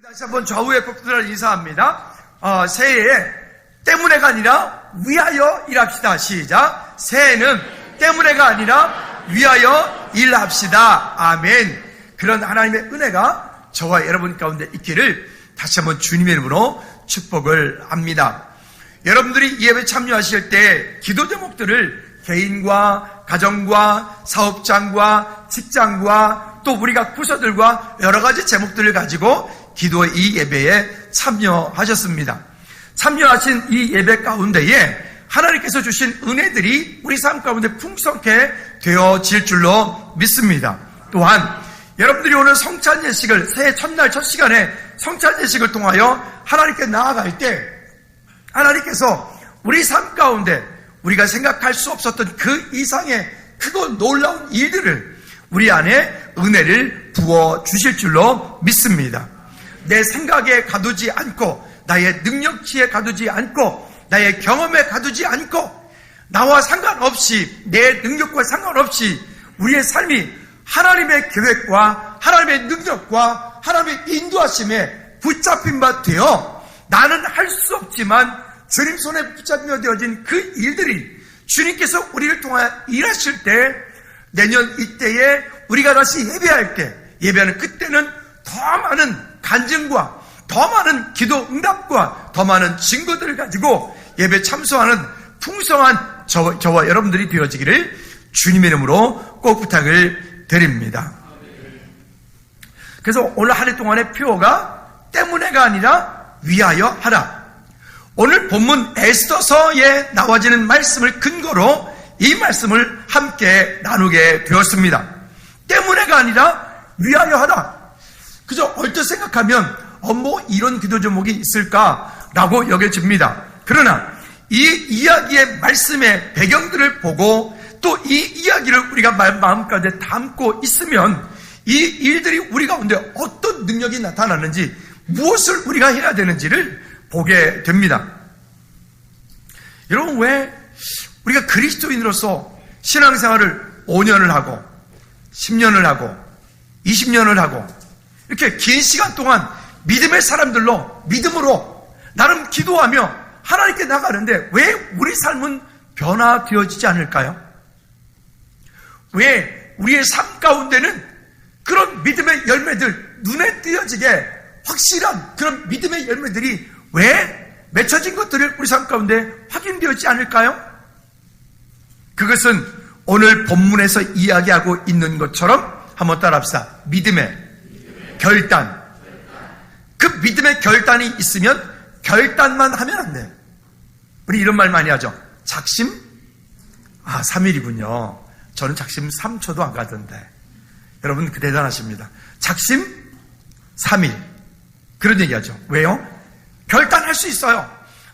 다시 한번 좌우의 복들을 인사합니다. 새해에 때문에가 아니라 위하여 일합시다. 시작. 새해는 때문에가 아니라 위하여 일합시다. 아멘. 그런 하나님의 은혜가 저와 여러분 가운데 있기를 다시 한번 주님의 이름으로 축복을 합니다. 여러분들이 이 예배 참여하실 때 기도 제목들을 개인과 가정과 사업장과 직장과 또 우리가 부서들과 여러 가지 제목들을 가지고 기도의 이 예배에 참여하셨습니다. 참여하신 이 예배 가운데에 하나님께서 주신 은혜들이 우리 삶 가운데 풍성케 되어질 줄로 믿습니다. 또한 여러분들이 오늘 성찬 예식을 새해 첫날 첫 시간에 성찬 예식을 통하여 하나님께 나아갈 때 하나님께서 우리 삶 가운데 우리가 생각할 수 없었던 그 이상의 크고 놀라운 일들을 우리 안에 은혜를 부어주실 줄로 믿습니다. 내 생각에 가두지 않고 나의 능력치에 가두지 않고 나의 경험에 가두지 않고 나와 상관없이 내 능력과 상관없이 우리의 삶이 하나님의 계획과 하나님의 능력과 하나님의 인도하심에 붙잡힌 바 되어 나는 할 수 없지만 주님 손에 붙잡혀 되어진 그 일들이 주님께서 우리를 통하여 일하실 때 내년 이때에 우리가 다시 예배할 때 예배하는 그때는 더 많은 간증과 더 많은 기도 응답과 더 많은 증거들을 가지고 예배 참석하는 풍성한 저와 여러분들이 되어지기를 주님의 이름으로 꼭 부탁을 드립니다. 그래서 오늘 한 해 동안의 표어가 때문에가 아니라 위하여 하라. 오늘 본문 에스더서에 나와지는 말씀을 근거로 이 말씀을 함께 나누게 되었습니다. 때문에가 아니라 위하여 하라. 그저 얼핏 생각하면 뭐 이런 기도 제목이 있을까라고 여겨집니다. 그러나 이 이야기의 말씀의 배경들을 보고 또 이 이야기를 우리가 마음가운데 담고 있으면 이 일들이 우리 가운데 어떤 능력이 나타나는지 무엇을 우리가 해야 되는지를 보게 됩니다. 여러분, 왜 우리가 그리스도인으로서 신앙생활을 5년을 하고 10년을 하고 20년을 하고 이렇게 긴 시간 동안 믿음의 사람들로 믿음으로 나름 기도하며 하나님께 나가는데 왜 우리 삶은 변화되어지지 않을까요? 왜 우리의 삶 가운데는 그런 믿음의 열매들, 눈에 띄어지게 확실한 그런 믿음의 열매들이 왜 맺혀진 것들을 우리 삶 가운데 확인되어지지 않을까요? 그것은 오늘 본문에서 이야기하고 있는 것처럼 한번 따라합시다. 믿음의 결단. 그 믿음의 결단이 있으면 결단만 하면 안 돼. 우리 이런 말 많이 하죠. 작심? 3일이군요. 저는 작심 3초도 안 가던데. 여러분 대단하십니다. 작심 3일. 그런 얘기하죠. 왜요? 결단할 수 있어요.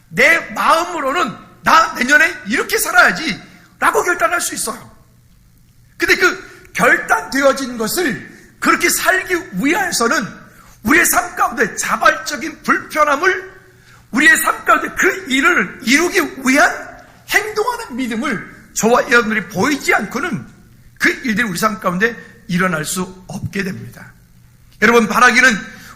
내 마음으로는 나 내년에 이렇게 살아야지 라고 결단할 수 있어요. 근데 그 결단되어진 것을 그렇게 살기 위해서는 우리의 삶 가운데 자발적인 불편함을 우리의 삶 가운데 그 일을 이루기 위한 행동하는 믿음을 저와 여러분들이 보이지 않고는 그 일들이 우리 삶 가운데 일어날 수 없게 됩니다. 여러분, 바라기는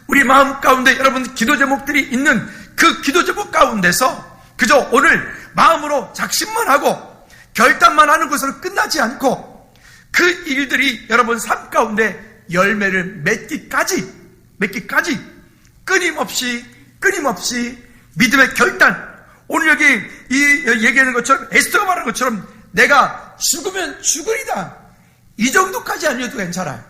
우리 마음 가운데 여러분 기도 제목들이 있는 그 기도 제목 가운데서 그저 오늘 마음으로 작심만 하고 결단만 하는 것으로 끝나지 않고 그 일들이 여러분 삶 가운데 열매를 맺기까지 끊임없이 믿음의 결단. 오늘 여기 이 얘기하는 것처럼 에스더가 말하는 것처럼 내가 죽으면 죽으리다. 이 정도까지 아니어도 괜찮아요.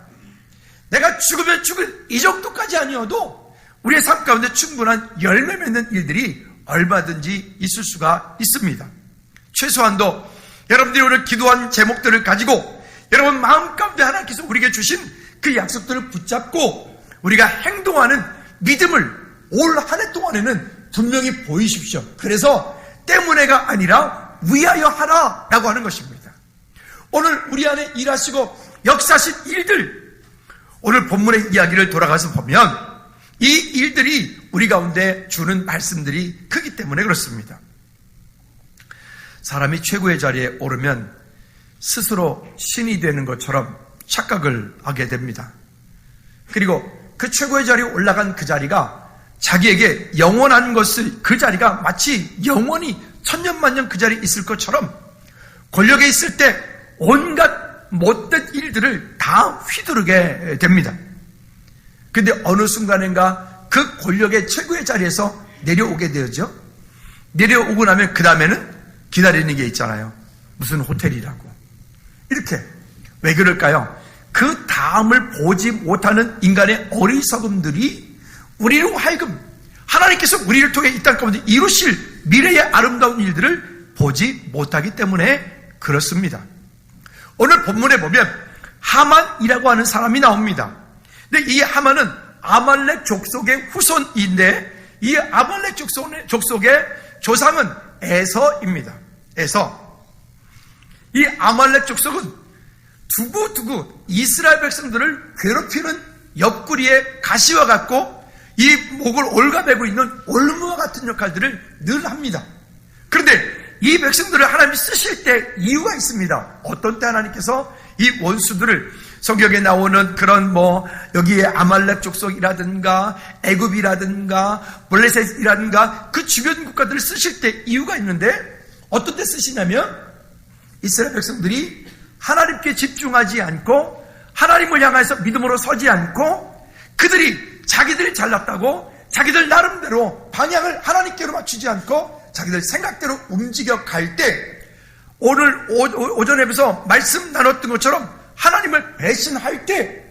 내가 죽으면 죽을 이 정도까지 아니어도 우리의 삶 가운데 충분한 열매 맺는 일들이 얼마든지 있을 수가 있습니다. 최소한도 여러분들이 오늘 기도한 제목들을 가지고 여러분 마음 가운데 하나님께서 우리에게 주신 그 약속들을 붙잡고 우리가 행동하는 믿음을 올 한 해 동안에는 분명히 보이십시오. 그래서 때문에가 아니라 위하여 하라 라고 하는 것입니다. 오늘 우리 안에 일하시고 역사하신 일들, 오늘 본문의 이야기를 돌아가서 보면 이 일들이 우리 가운데 주는 말씀들이 크기 때문에 그렇습니다. 사람이 최고의 자리에 오르면 스스로 신이 되는 것처럼 착각을 하게 됩니다. 그리고 그 최고의 자리에 올라간 그 자리가 자기에게 영원한 것을, 그 자리가 마치 영원히 천년만년 그 자리에 있을 것처럼 권력에 있을 때 온갖 못된 일들을 다 휘두르게 됩니다. 근데 어느 순간인가 그 권력의 최고의 자리에서 내려오게 되죠. 내려오고 나면 그 다음에는 기다리는 게 있잖아요. 무슨 호텔이라고. 이렇게. 왜 그럴까요? 그 다음을 보지 못하는 인간의 어리석음들이 우리로 하여금 하나님께서 우리를 통해 이 땅 가운데 이루실 미래의 아름다운 일들을 보지 못하기 때문에 그렇습니다. 오늘 본문에 보면 하만이라고 하는 사람이 나옵니다. 근데 이 하만은 아말렉 족속의 후손인데 이 아말렉 족속의 조상은 에서입니다. 에서. 이 아말렉 족속은 두고두고 이스라엘 백성들을 괴롭히는 옆구리에 가시와 같고 이 목을 올가매고 있는 올무와 같은 역할들을 늘 합니다. 그런데 이 백성들을 하나님이 쓰실 때 이유가 있습니다. 어떤 때 하나님께서 이 원수들을 성경에 나오는 그런 여기에 아말렉 족속이라든가 애굽이라든가 블레셋이라든가 그 주변 국가들을 쓰실 때 이유가 있는데 어떤 때 쓰시냐면 이스라엘 백성들이 하나님께 집중하지 않고 하나님을 향해서 믿음으로 서지 않고 그들이 자기들이 잘났다고 자기들 나름대로 방향을 하나님께로 맞추지 않고 자기들 생각대로 움직여 갈 때 오늘 오전에 비해서 말씀 나눴던 것처럼 하나님을 배신할 때,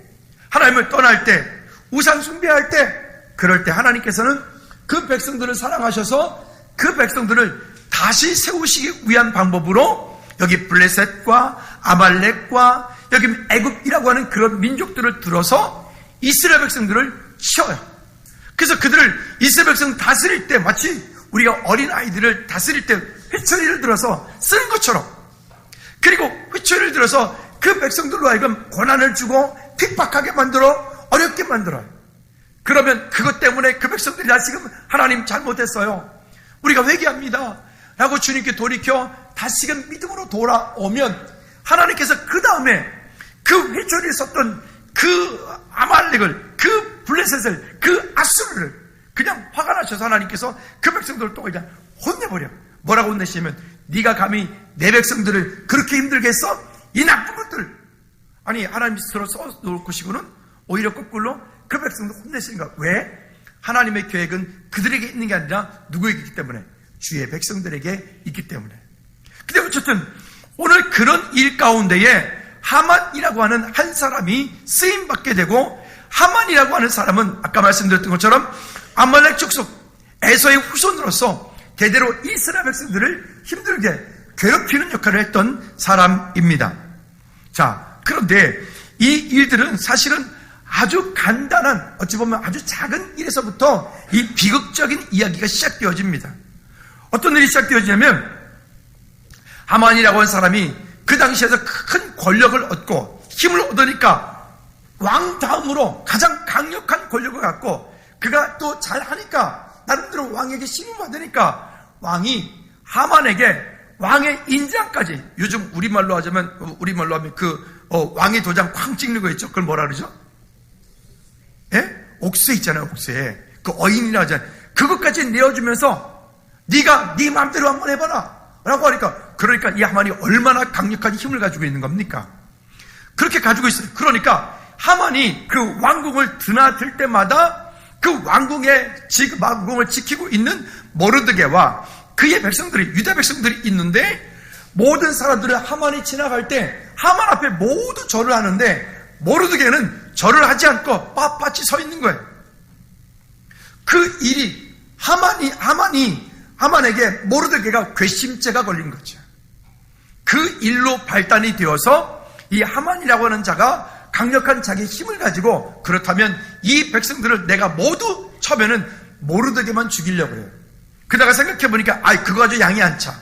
하나님을 떠날 때, 우상 숭배할 때, 그럴 때 하나님께서는 그 백성들을 사랑하셔서 그 백성들을 다시 세우시기 위한 방법으로 여기 블레셋과 아말렉과 여기 애굽이라고 하는 그런 민족들을 들어서 이스라엘 백성들을 치어요. 그래서 그들을 이스라엘 백성 다스릴 때 마치 우리가 어린 아이들을 다스릴 때 회초리를 들어서 쓰는 것처럼, 그리고 회초리를 들어서 그 백성들로 하여금 고난을 주고 핍박하게 만들어 어렵게 만들어요. 그러면 그것 때문에 그 백성들이 다시금 하나님 잘못했어요, 우리가 회개합니다 라고 주님께 돌이켜 다시금 믿음으로 돌아오면 하나님께서 그 다음에 그 회초리를 썼던 그 아말렉을, 그 블레셋을, 그 아수르를 그냥 화가 나셔서 하나님께서 그 백성들을 또 그냥 혼내버려. 뭐라고 혼내시면 네가 감히 내 백성들을 그렇게 힘들게 했어? 이 나쁜 것들. 아니 하나님 스스로 써놓으시고는 오히려 거꾸로 그 백성들 혼내시는 거야. 왜? 하나님의 계획은 그들에게 있는 게 아니라 누구에게 있기 때문에? 주의 백성들에게 있기 때문에. 근데 어쨌든 오늘 그런 일 가운데에 하만이라고 하는 한 사람이 쓰임받게 되고, 하만이라고 하는 사람은 아까 말씀드렸던 것처럼 아말렉 족속 에서의 후손으로서 대대로 이스라엘 백성들을 힘들게 괴롭히는 역할을 했던 사람입니다. 자, 그런데 이 일들은 사실은 아주 간단한, 어찌 보면 아주 작은 일에서부터 이 비극적인 이야기가 시작되어집니다. 어떤 일이 시작되어지냐면 하만이라고 하는 사람이 그 당시에서 큰 권력을 얻고 힘을 얻으니까 왕 다음으로 가장 강력한 권력을 갖고 그가 또 잘하니까 나름대로 왕에게 힘을 받으니까 왕이 하만에게 왕의 인장까지, 요즘 우리말로 하면 왕의 도장 쾅 찍는 거 있죠? 그걸 뭐라 그러죠? 예? 옥새 있잖아요, 옥새. 그 어인이라 하잖아요. 그것까지 내어주면서 네가 네 마음대로 한번 해봐라 라고 하니까, 그러니까 이 하만이 얼마나 강력한 힘을 가지고 있는 겁니까? 그렇게 가지고 있어요. 그러니까 하만이 그 왕궁을 드나들 때마다 그 왕궁을 지키고 있는 모르드게와 그의 백성들이, 유다 백성들이 있는데, 모든 사람들은 하만이 지나갈 때 하만 앞에 모두 절을 하는데 모르드게는 절을 하지 않고 빳빳이 서 있는 거예요. 그 일이 하만에게 모르드게가 괘씸죄가 걸린 거죠. 그 일로 발단이 되어서 이 하만이라고 하는 자가 강력한 자기의 힘을 가지고, 그렇다면 이 백성들을 내가 모두 처음에는 모르드게만 죽이려고 해요. 그러다가 생각해보니까 그거 가지고 양이 안 차.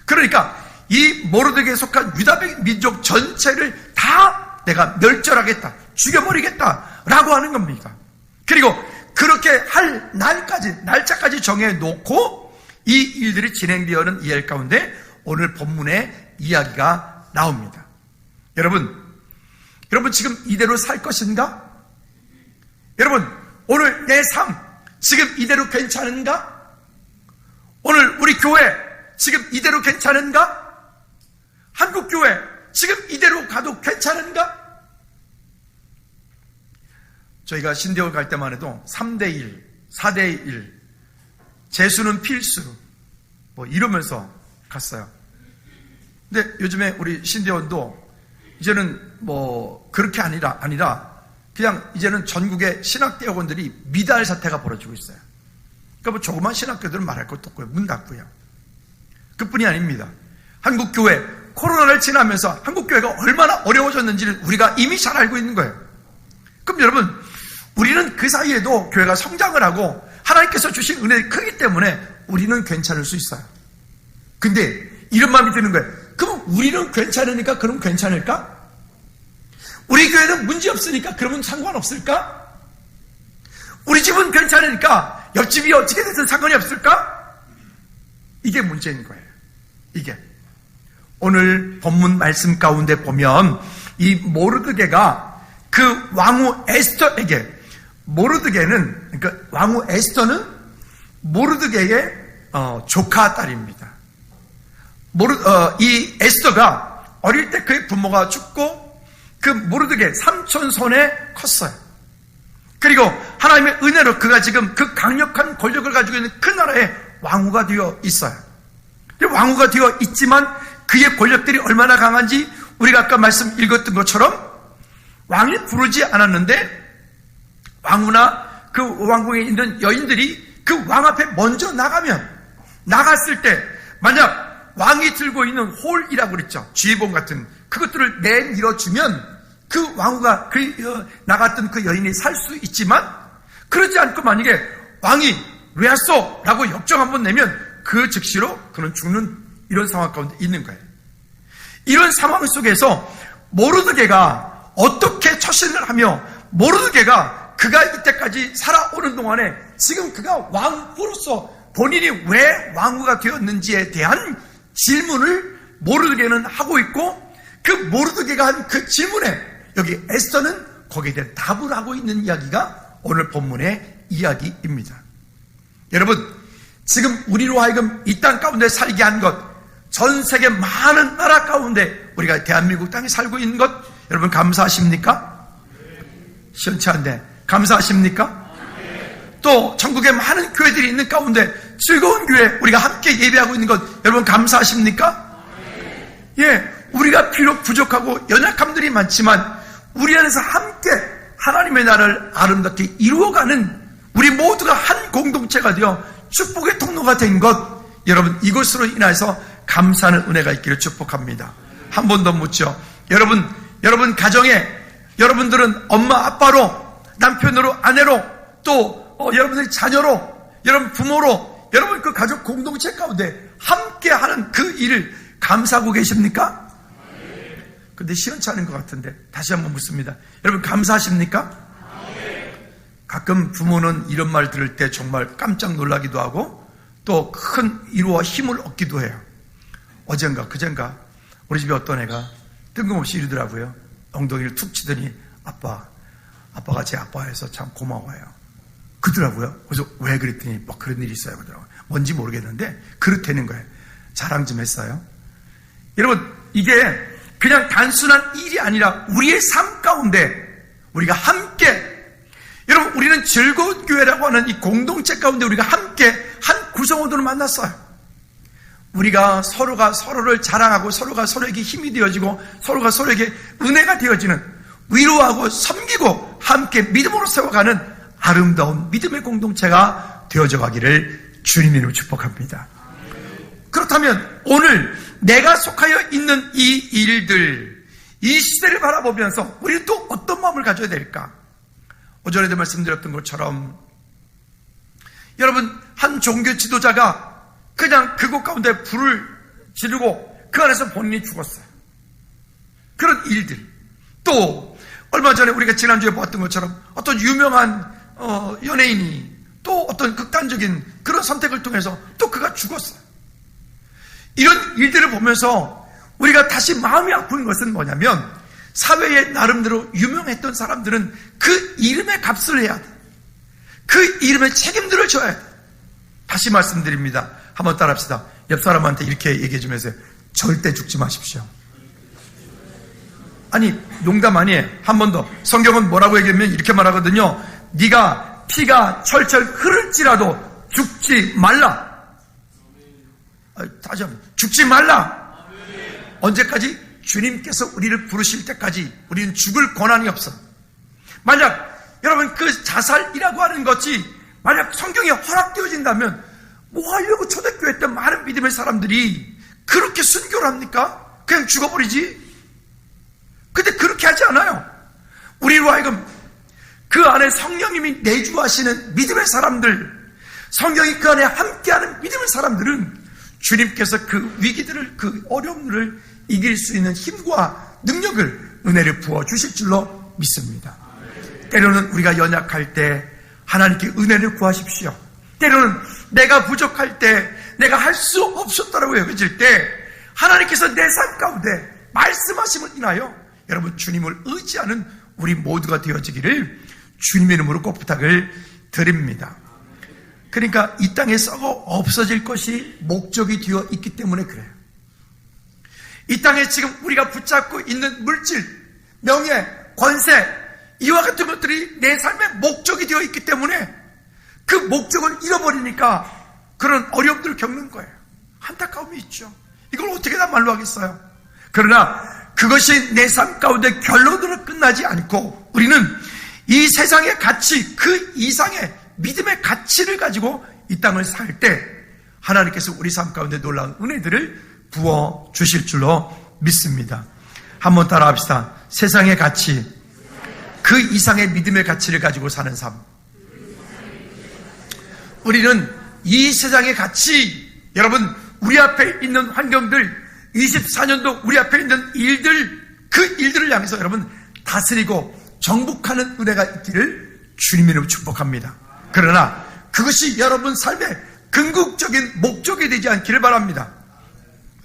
그러니까 이 모르드게에 속한 유다 민족 전체를 다 내가 멸절하겠다, 죽여버리겠다 라고 하는 겁니다. 그리고 그렇게 할 날짜까지 정해놓고 이 일들이 진행되어는 이야기 가운데 오늘 본문의 이야기가 나옵니다. 여러분 지금 이대로 살 것인가? 여러분, 오늘 내 삶 지금 이대로 괜찮은가? 오늘 우리 교회 지금 이대로 괜찮은가? 한국교회 지금 이대로 가도 괜찮은가? 저희가 신대원 갈 때만 해도 3대1, 4대1, 재수는 필수 뭐 이러면서 갔어요. 근데 요즘에 우리 신대원도 이제는 뭐 그렇게 아니라 그냥 이제는 전국의 신학대학원들이 미달 사태가 벌어지고 있어요. 그러니까 뭐 조그만 신학교들은 말할 것도 없고요. 문 닫고요. 그뿐이 아닙니다. 한국교회 코로나를 지나면서 한국교회가 얼마나 어려워졌는지를 우리가 이미 잘 알고 있는 거예요. 그럼 여러분, 우리는 그 사이에도 교회가 성장을 하고 하나님께서 주신 은혜가 크기 때문에 우리는 괜찮을 수 있어요. 근데 이런 마음이 드는 거예요. 그럼 우리는 괜찮으니까 그럼 괜찮을까? 우리 교회는 문제 없으니까 그러면 상관없을까? 우리 집은 괜찮으니까 옆집이 어떻게 됐든 상관이 없을까? 이게 문제인 거예요. 이게 오늘 본문 말씀 가운데 보면 이 모르드게가 그 왕후 에스더에게, 모르드게는, 그러니까 왕후 에스더는 모르드게의 조카 딸입니다. 이 에스더가 어릴 때 그의 부모가 죽고 그 모르드게 삼촌 손에 컸어요. 그리고 하나님의 은혜로 그가 지금 그 강력한 권력을 가지고 있는 그 나라의 왕후가 되어 있어요. 왕후가 되어 있지만 그의 권력들이 얼마나 강한지 우리가 아까 말씀 읽었던 것처럼 왕이 부르지 않았는데 왕후나 그 왕궁에 있는 여인들이 그 왕 앞에 먼저 나갔을 때 만약 왕이 들고 있는 홀이라고 그랬죠. 쥐봉 같은 그것들을 내밀어주면 그 왕후가 나갔던 그 여인이 살 수 있지만 그러지 않고 만약에 왕이 왜 왔어? 라고 역정 한번 내면 그 즉시로 그는 죽는 이런 상황 가운데 있는 거예요. 이런 상황 속에서 모르드게가 어떻게 처신을 하며 모르드게가 그가 이때까지 살아오는 동안에 지금 그가 왕후로서 본인이 왜 왕후가 되었는지에 대한 질문을 모르드게는 하고 있고 그 모르드게가 한 그 질문에 여기 에스더는 거기에 대한 답을 하고 있는 이야기가 오늘 본문의 이야기입니다. 여러분, 지금 우리로 하여금 이 땅 가운데 살게 한 것, 전 세계 많은 나라 가운데 우리가 대한민국 땅에 살고 있는 것, 여러분 감사하십니까? 시원치 않네. 감사하십니까? 또 전국에 많은 교회들이 있는 가운데 즐거운 교회 우리가 함께 예배하고 있는 것, 여러분 감사하십니까? 예, 우리가 비록 부족하고 연약함들이 많지만 우리 안에서 함께 하나님의 나라를 아름답게 이루어가는 우리 모두가 한 공동체가 되어 축복의 통로가 된 것, 여러분 이것으로 인해서 감사하는 은혜가 있기를 축복합니다. 한 번 더 묻죠. 여러분 가정에 여러분들은 엄마 아빠로, 남편으로, 아내로, 또 여러분들이 자녀로, 여러분 부모로, 여러분 그 가족 공동체 가운데 함께하는 그 일을 감사하고 계십니까? 근데 시원치 않은 것 같은데 다시 한번 묻습니다. 여러분 감사하십니까? 가끔 부모는 이런 말 들을 때 정말 깜짝 놀라기도 하고 또 큰 위로와 힘을 얻기도 해요. 어젠가 그젠가 우리 집에 어떤 애가 뜬금없이 이러더라고요. 엉덩이를 툭 치더니 아빠가 제 아빠여서 참 고마워요 그러더라고요. 그래서 왜 그랬더니 뭐 그런 일이 있어요 그러더라고요. 뭔지 모르겠는데 그렇다는 거예요. 자랑 좀 했어요. 여러분 이게 그냥 단순한 일이 아니라 우리의 삶 가운데 우리가 함께, 여러분 우리는 즐거운 교회라고 하는 이 공동체 가운데 우리가 함께 한 구성원으로 만났어요. 우리가 서로가 서로를 자랑하고 서로가 서로에게 힘이 되어지고 서로가 서로에게 은혜가 되어지는, 위로하고 섬기고 함께 믿음으로 세워가는 아름다운 믿음의 공동체가 되어져 가기를 주님의 이름으로 축복합니다. 그렇다면 오늘 내가 속하여 있는 이 일들, 이 시대를 바라보면서 우리는 또 어떤 마음을 가져야 될까? 오전에도 말씀드렸던 것처럼 여러분 한 종교 지도자가 그냥 그곳 가운데 불을 지르고 그 안에서 본인이 죽었어요. 그런 일들, 또 얼마 전에 우리가 지난주에 보았던 것처럼 어떤 유명한 연예인이 또 어떤 극단적인 그런 선택을 통해서 또 그가 죽었어요. 이런 일들을 보면서 우리가 다시 마음이 아픈 것은 뭐냐면 사회에 나름대로 유명했던 사람들은 그 이름의 값을 해야 돼. 그 이름의 책임들을 져야 해요. 다시 말씀드립니다. 한번 따라합시다. 옆 사람한테 이렇게 얘기해 주면서 절대 죽지 마십시오. 아니, 농담 아니에요. 한 번 더. 성경은 뭐라고 얘기하면 이렇게 말하거든요. 네가 피가 철철 흐를지라도 죽지 말라. 다시 한번. 죽지 말라. 언제까지? 주님께서 우리를 부르실 때까지 우리는 죽을 권한이 없어. 만약 여러분 그 자살이라고 하는 것이 만약 성경에 허락되어진다면 뭐 하려고 초대교회 때 많은 믿음의 사람들이 그렇게 순교를 합니까? 그냥 죽어버리지. 근데 그렇게 하지 않아요. 우리로 하여금 그 안에 성령님이 내주하시는 믿음의 사람들, 성령이 그 안에 함께하는 믿음의 사람들은 주님께서 그 위기들을, 그 어려움들을 이길 수 있는 힘과 능력을, 은혜를 부어주실 줄로 믿습니다. 때로는 우리가 연약할 때 하나님께 은혜를 구하십시오. 때로는 내가 부족할 때, 내가 할 수 없었다라고 여겨질 때 하나님께서 내 삶 가운데 말씀하심을 인하여 여러분 주님을 의지하는 우리 모두가 되어지기를 주님의 이름으로 꼭 부탁을 드립니다. 그러니까 이 땅에 썩어 없어질 것이 목적이 되어 있기 때문에 그래요. 이 땅에 지금 우리가 붙잡고 있는 물질, 명예, 권세, 이와 같은 것들이 내 삶의 목적이 되어 있기 때문에 그 목적을 잃어버리니까 그런 어려움들을 겪는 거예요. 안타까움이 있죠. 이걸 어떻게 다 말로 하겠어요? 그러나 그것이 내 삶 가운데 결론으로 끝나지 않고 우리는 이 세상의 가치, 그 이상의 믿음의 가치를 가지고 이 땅을 살 때 하나님께서 우리 삶 가운데 놀라운 은혜들을 부어주실 줄로 믿습니다. 한번 따라합시다. 세상의 가치, 그 이상의 믿음의 가치를 가지고 사는 삶. 우리는 이 세상의 가치, 여러분 우리 앞에 있는 환경들, 24년도 우리 앞에 있는 일들, 그 일들을 향해서 여러분 다스리고 정복하는 은혜가 있기를 주님의 이름으로 축복합니다. 그러나 그것이 여러분 삶의 궁극적인 목적이 되지 않기를 바랍니다.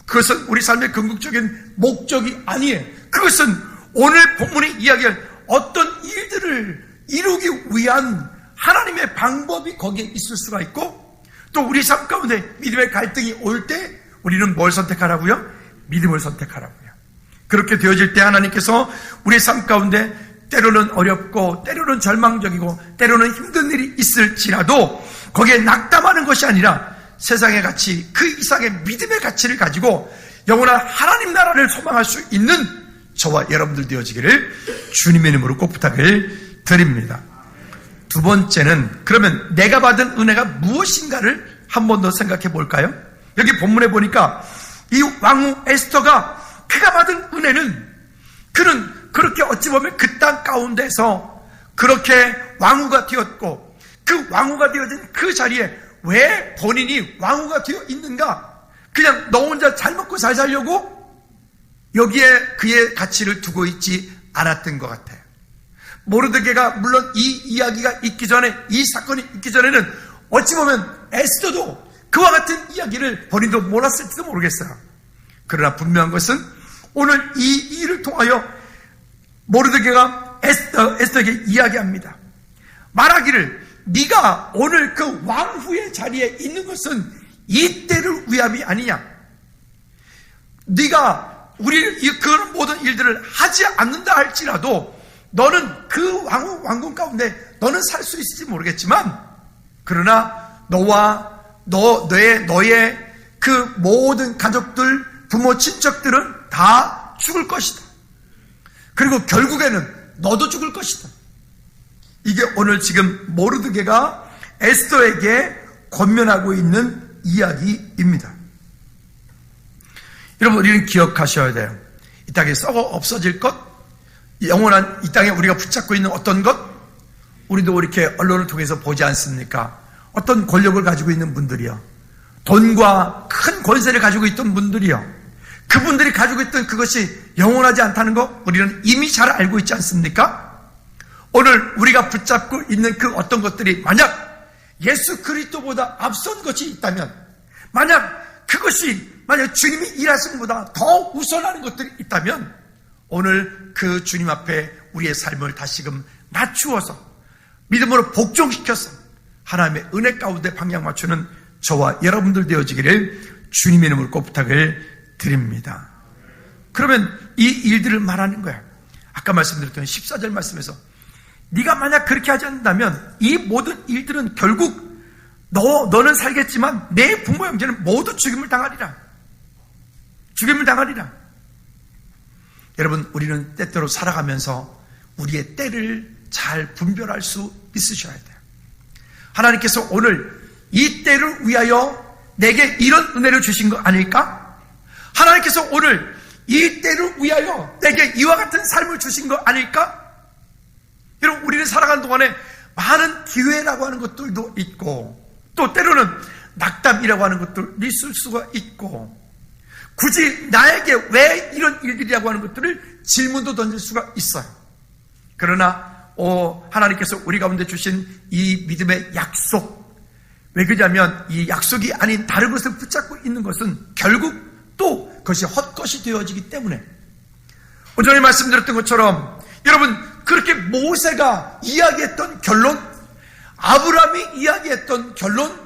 그것은 우리 삶의 궁극적인 목적이 아니에요. 그것은 오늘 본문이 이야기할 어떤 일들을 이루기 위한 하나님의 방법이 거기에 있을 수가 있고, 또 우리 삶 가운데 믿음의 갈등이 올 때 우리는 뭘 선택하라고요? 믿음을 선택하라고요. 그렇게 되어질 때 하나님께서 우리 삶 가운데 때로는 어렵고 때로는 절망적이고 때로는 힘든 일이 있을지라도 거기에 낙담하는 것이 아니라 세상의 가치, 그 이상의 믿음의 가치를 가지고 영원한 하나님 나라를 소망할 수 있는 저와 여러분들 되어지기를 주님의 이름으로 꼭 부탁을 드립니다. 두 번째는 그러면 내가 받은 은혜가 무엇인가를 한 번 더 생각해 볼까요? 여기 본문에 보니까 이 왕후 에스더가 그가 받은 은혜는, 그는 그렇게 어찌 보면 그 땅 가운데서 그렇게 왕후가 되었고, 그 왕후가 되어진 그 자리에 왜 본인이 왕후가 되어 있는가? 그냥 너 혼자 잘 먹고 잘 살려고 여기에 그의 가치를 두고 있지 않았던 것 같아요. 모르드게가 물론 이 이야기가 있기 전에, 이 사건이 있기 전에는 어찌 보면 에스더도 그와 같은 이야기를 본인도 몰랐을지도 모르겠어요. 그러나 분명한 것은 오늘 이 일을 통하여 모르드게가 에스더에게 이야기합니다. 말하기를 네가 오늘 그 왕후의 자리에 있는 것은 이때를 위함이 아니냐. 네가 우리 그런 모든 일들을 하지 않는다 할지라도 너는 그 왕궁 가운데 너는 살 수 있을지 모르겠지만, 그러나 너와 너의 그 모든 가족들, 부모, 친척들은 다 죽을 것이다. 그리고 결국에는 너도 죽을 것이다. 이게 오늘 지금 모르드게가 에스더에게 권면하고 있는 이야기입니다. 여러분, 우리는 기억하셔야 돼요. 이 땅에 썩어 없어질 것, 영원한 이 땅에 우리가 붙잡고 있는 어떤 것, 우리도 이렇게 언론을 통해서 보지 않습니까? 어떤 권력을 가지고 있는 분들이요, 돈과 큰 권세를 가지고 있던 분들이요, 그분들이 가지고 있던 그것이 영원하지 않다는 거 우리는 이미 잘 알고 있지 않습니까? 오늘 우리가 붙잡고 있는 그 어떤 것들이 만약 예수 그리스도보다 앞선 것이 있다면, 만약 주님이 일하신 것보다 더 우선하는 것들이 있다면, 오늘 그 주님 앞에 우리의 삶을 다시금 낮추어서 믿음으로 복종시켜서 하나님의 은혜 가운데 방향 맞추는 저와 여러분들 되어지기를 주님의 이름으로 꼭 부탁을 드립니다. 그러면 이 일들을 말하는 거야. 아까 말씀드렸던 14절 말씀에서 네가 만약 그렇게 하지 않는다면 이 모든 일들은 결국 너는 살겠지만 내 부모 형제는 모두 죽임을 당하리라. 죽임을 당하리라. 여러분, 우리는 때때로 살아가면서 우리의 때를 잘 분별할 수 있으셔야 돼요. 하나님께서 오늘 이 때를 위하여 내게 이런 은혜를 주신 거 아닐까? 하나님께서 오늘 이 때를 위하여 내게 이와 같은 삶을 주신 거 아닐까? 여러분, 우리는 살아가는 동안에 많은 기회라고 하는 것들도 있고 또 때로는 낙담이라고 하는 것들이 있을 수가 있고 굳이 나에게 왜 이런 일들이라고 하는 것들을 질문도 던질 수가 있어요. 그러나 하나님께서 우리 가운데 주신 이 믿음의 약속, 왜 그러냐면 이 약속이 아닌 다른 것을 붙잡고 있는 것은 결국 또 그것이 헛것이 되어지기 때문에 오전에 말씀드렸던 것처럼 여러분, 그렇게 모세가 이야기했던 결론, 아브라함이 이야기했던 결론,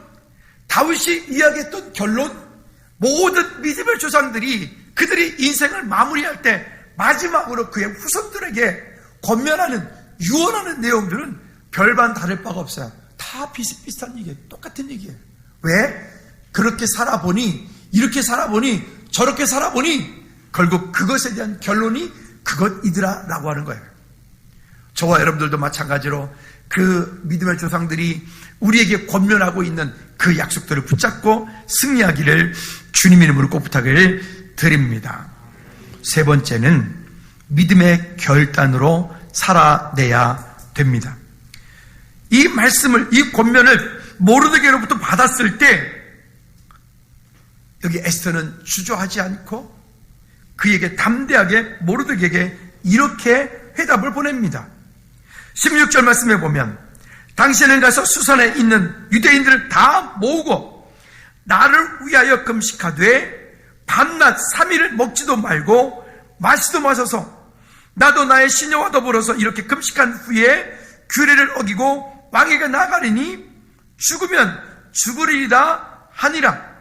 다윗이 이야기했던 결론, 모든 믿음의 조상들이 그들이 인생을 마무리할 때 마지막으로 그의 후손들에게 권면하는, 유언하는 내용들은 별반 다를 바가 없어요. 다 비슷비슷한 얘기예요. 똑같은 얘기예요. 왜? 그렇게 살아보니, 이렇게 살아보니, 저렇게 살아보니 결국 그것에 대한 결론이 그것이더라 라고 하는 거예요. 저와 여러분들도 마찬가지로 그 믿음의 조상들이 우리에게 권면하고 있는 그 약속들을 붙잡고 승리하기를 주님 이름으로 꼭 부탁을 드립니다. 세 번째는 믿음의 결단으로 살아내야 됩니다. 이 말씀을, 이 권면을 모르드게로부터 받았을 때 여기 에스더는 주저하지 않고 그에게 담대하게 모르드게에게 이렇게 회답을 보냅니다. 16절 말씀에 보면 당신은 가서 수산에 있는 유대인들을 다 모으고 나를 위하여 금식하되 밤낮 3일을 먹지도 말고 마시도 마셔서 나도 나의 시녀와 더불어서 이렇게 금식한 후에 규례를 어기고 왕에게 나가리니 죽으면 죽으리이다 하니라.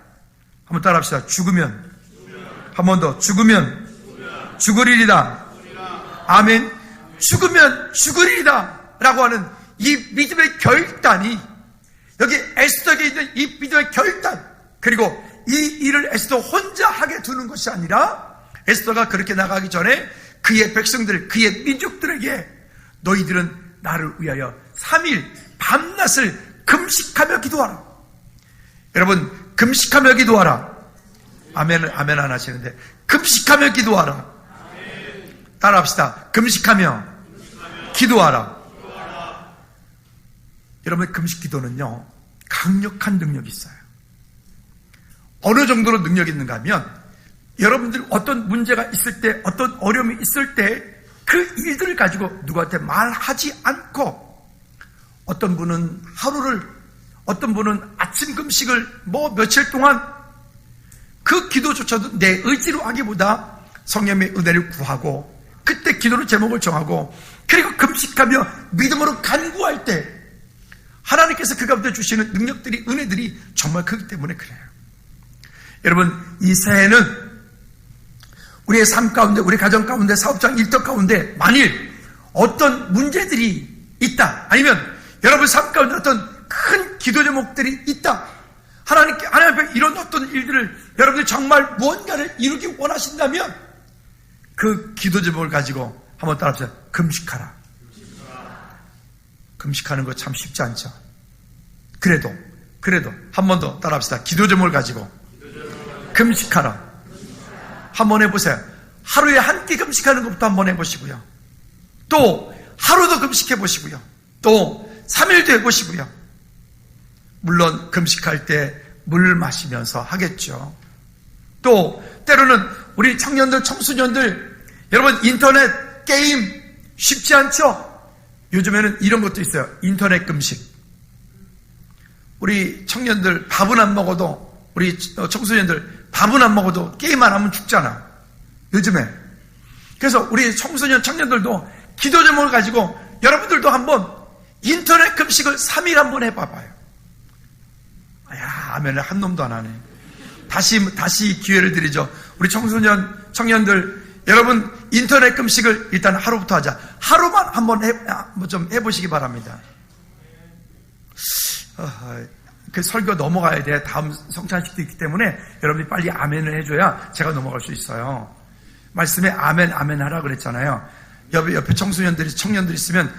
한번 따라합시다. 죽으면. 한 번 더. 죽으면 죽으리이다. 아멘. 죽으면 죽으리이다 라고 하는 이 믿음의 결단이 여기 에스더에게 있는 이 믿음의 결단, 그리고 이 일을 에스더 혼자 하게 두는 것이 아니라 에스더가 그렇게 나가기 전에 그의 백성들, 그의 민족들에게 너희들은 나를 위하여 3일 밤낮을 금식하며 기도하라. 여러분, 금식하며 기도하라. 아멘 안 하시는데 금식하며 기도하라. 따라합시다. 금식하며 기도하라. 여러분, 금식 기도는요 강력한 능력이 있어요. 어느 정도로 능력이 있는가 하면 여러분들 어떤 문제가 있을 때, 어떤 어려움이 있을 때 그 일들을 가지고 누구한테 말하지 않고 어떤 분은 하루를, 어떤 분은 아침 금식을 며칠 동안 그 기도조차도 내 의지로 하기보다 성령의 은혜를 구하고 그때 기도의 제목을 정하고 그리고 금식하며 믿음으로 간구할 때 하나님께서 그 가운데 주시는 능력들이, 은혜들이 정말 크기 때문에 그래요. 여러분, 이 새해는 우리의 삶 가운데, 우리 가정 가운데, 사업장 일터 가운데 만일 어떤 문제들이 있다, 아니면 여러분 삶 가운데 어떤 큰 기도 제목들이 있다, 하나님 앞에 이런 어떤 일들을 여러분들이 정말 무언가를 이루기 원하신다면 그 기도 제목을 가지고 한번 따라합시다. 금식하라. 금식하는 거 참 쉽지 않죠. 그래도 한 번 더 따라합시다. 기도 제목을 가지고 금식하라. 한번 해보세요. 하루에 한 끼 금식하는 것부터 한번 해보시고요. 또 하루도 금식해보시고요. 또 3일도 해보시고요. 물론 금식할 때 물 마시면서 하겠죠. 또 때로는 우리 청년들, 청소년들, 여러분 인터넷 게임 쉽지 않죠? 요즘에는 이런 것도 있어요. 인터넷 금식. 우리 청년들 밥은 안 먹어도, 우리 청소년들 밥은 안 먹어도 게임 안 하면 죽잖아, 요즘에. 그래서 우리 청소년, 청년들도 기도 제목을 가지고 여러분들도 한번 인터넷 금식을 3일 한번 해봐봐요. 다 아멘을 한 놈도 안 하네. 다시 기회를 드리죠. 우리 청년들, 여러분 인터넷 금식을 일단 하루부터 하자. 하루만 한번 좀 해보시기 바랍니다. 그 설교 넘어가야 돼. 다음 성찬식도 있기 때문에 여러분이 빨리 아멘을 해줘야 제가 넘어갈 수 있어요. 말씀에 아멘 하라 그랬잖아요. 옆에 청년들이 있으면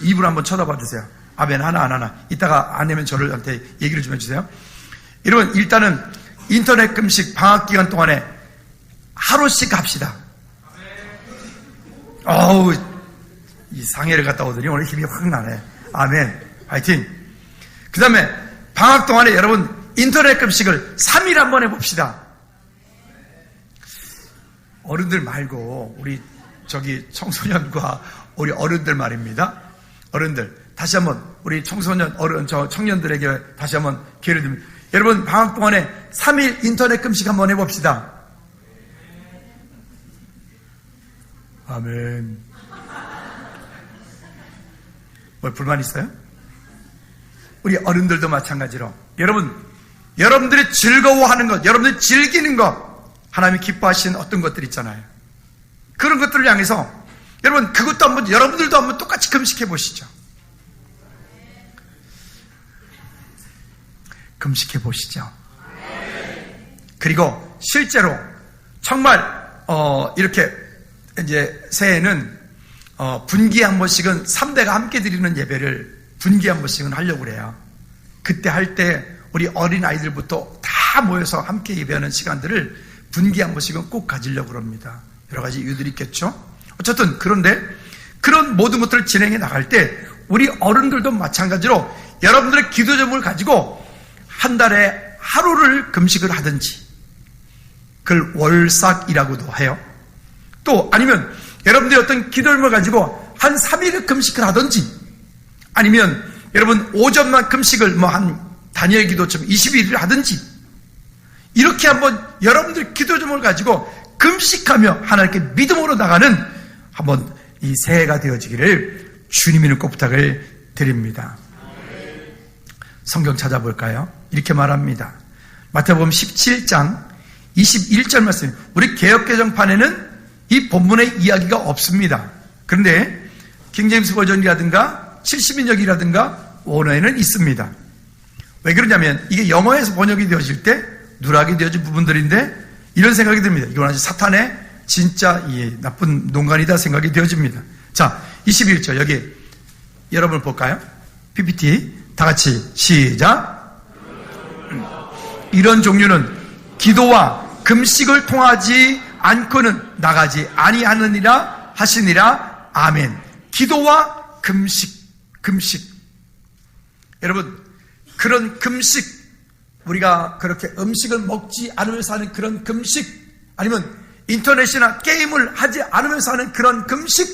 입을 한번 쳐다봐 주세요. 아멘 하나 안 하나. 이따가 안 하면 저한테 얘기를 좀 해주세요. 여러분 일단은 인터넷 금식 방학 기간 동안에 하루씩 합시다. 어우, 이 상해를 갔다 오더니 오늘 힘이 확 나네. 아멘. 화이팅. 그 다음에 방학 동안에 여러분 인터넷 금식을 3일 한번 해봅시다. 어른들 말고 우리 청소년과 우리 어른들 말입니다. 어른들 다시 한번 우리 청년들에게 다시 한번 기회를 드립니다. 여러분 방학 동안에 3일 인터넷 금식 한번 해봅시다. 아멘. 뭐 불만 있어요? 우리 어른들도 마찬가지로 여러분들이 즐거워하는 것, 여러분들이 즐기는 것, 하나님이 기뻐하시는 어떤 것들 있잖아요. 그런 것들을 향해서 여러분 여러분들도 한번 똑같이 금식해 보시죠. 금식해 보시죠. 그리고 실제로 정말 이렇게 이제 새해에는 분기에 한 번씩은 3대가 함께 드리는 예배를 분기에 한 번씩은 하려고 그래요. 그때 할 때 우리 어린아이들부터 다 모여서 함께 예배하는 시간들을 분기에 한 번씩은 꼭 가지려고 합니다. 여러 가지 이유들이 있겠죠. 어쨌든 그런데 그런 모든 것들을 진행해 나갈 때 우리 어른들도 마찬가지로 여러분들의 기도 제목을 가지고 한 달에 하루를 금식을 하든지, 그걸 월삭이라고도 해요. 또 아니면 여러분들이 어떤 기도 제목을 가지고 한 3일을 금식을 하든지, 아니면 여러분 오전만 금식을 한 다니엘 기도처럼 21일을 하든지, 이렇게 한번 여러분들 기도 제목을 가지고 금식하며 하나님께 믿음으로 나가는 한번 이 새해가 되어지기를 주님의 꼭 부탁을 드립니다. 성경 찾아볼까요? 이렇게 말합니다. 마태복음 17장 21절 말씀. 우리 개역개정판에는 이 본문의 이야기가 없습니다. 그런데 킹제임스 버전이라든가 70인역이라든가 원어에는 있습니다. 왜 그러냐면 이게 영어에서 번역이 되어질 때 누락이 되어진 부분들인데 이런 생각이 듭니다. 이건 아주 사탄의 진짜 나쁜 농간이다 생각이 되어집니다. 자, 21절 여기 여러분 볼까요? PPT 다 같이 시작. 이런 종류는 기도와 금식을 통하지 않고는 나가지 아니하느니라 하시니라. 아멘. 기도와 금식. 여러분 그런 금식, 우리가 그렇게 음식을 먹지 않으면서 하는 그런 금식, 아니면 인터넷이나 게임을 하지 않으면서 하는 그런 금식,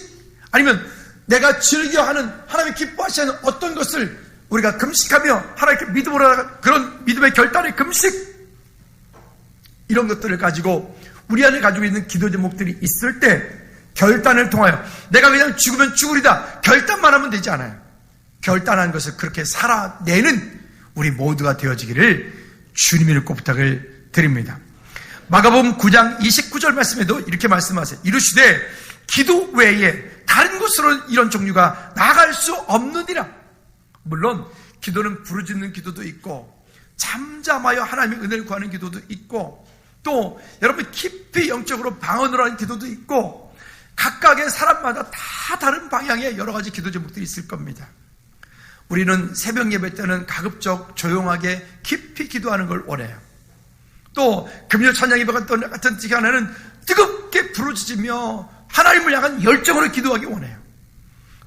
아니면 내가 즐겨하는 하나님이 기뻐하시는 어떤 것을 우리가 금식하며 하나님께 믿음으로 나아가 그런 믿음의 결단의 금식, 이런 것들을 가지고 우리 안에 가지고 있는 기도 제목들이 있을 때 결단을 통하여 내가 그냥 죽으면 죽으리다 결단만 하면 되지 않아요. 결단한 것을 그렇게 살아내는 우리 모두가 되어지기를 주님의 꼭 부탁을 드립니다. 마가복음 9장 29절 말씀에도 이렇게 말씀하세요. 이르시되 기도 외에 다른 곳으로 이런 종류가 나갈 수 없느니라. 물론 기도는 부르짖는 기도도 있고 잠잠하여 하나님의 은혜를 구하는 기도도 있고, 또 여러분 깊이 영적으로 방언을 하는 기도도 있고, 각각의 사람마다 다 다른 방향의 여러 가지 기도 제목들이 있을 겁니다. 우리는 새벽 예배 때는 가급적 조용하게 깊이 기도하는 걸 원해요. 또 금요 찬양 예배 같은 시간에는 뜨겁게 부르짖으며 하나님을 향한 열정으로 기도하기 원해요.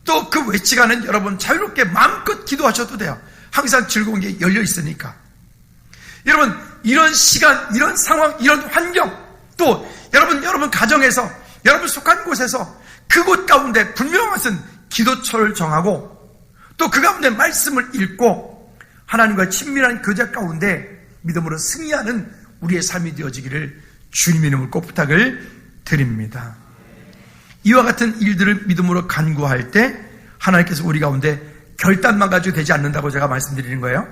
또 그 외 시간은 여러분 자유롭게 마음껏 기도하셔도 돼요. 항상 즐거운 게 열려 있으니까. 여러분 이런 시간, 이런 상황, 이런 환경, 또 여러분 가정에서, 여러분 속한 곳에서 그곳 가운데 분명한 것은 기도처를 정하고, 또 그 가운데 말씀을 읽고 하나님과 친밀한 교제 가운데 믿음으로 승리하는 우리의 삶이 되어지기를 주님의 이름으로 꼭 부탁을 드립니다. 이와 같은 일들을 믿음으로 간구할 때 하나님께서 우리 가운데 결단만 가지고 되지 않는다고 제가 말씀드리는 거예요.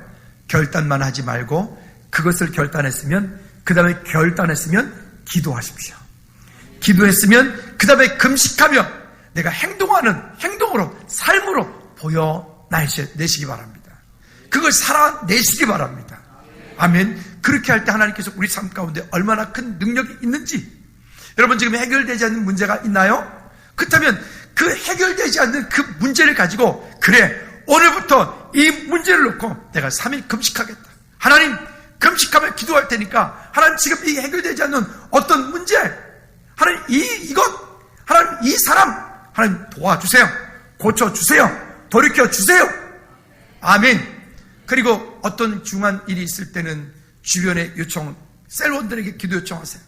결단만 하지 말고 그것을 결단했으면, 그 다음에 기도하십시오. 기도했으면 그 다음에 금식하며 내가 행동으로, 삶으로 보여내시기 바랍니다. 그걸 살아내시기 바랍니다. 아멘. 그렇게 할 때 하나님께서 우리 삶 가운데 얼마나 큰 능력이 있는지. 여러분, 지금 해결되지 않는 문제가 있나요? 그렇다면 그 해결되지 않는 그 문제를 가지고, 그래, 오늘부터 이 문제를 놓고 내가 3일 금식하겠다. 하나님, 금식하며 기도할 테니까 하나님, 지금 이 해결되지 않는 어떤 문제, 하나님 하나님 이 사람 하나님 도와주세요. 고쳐주세요. 돌이켜주세요. 아멘. 그리고 어떤 중요한 일이 있을 때는 주변에 셀원들에게 기도 요청하세요.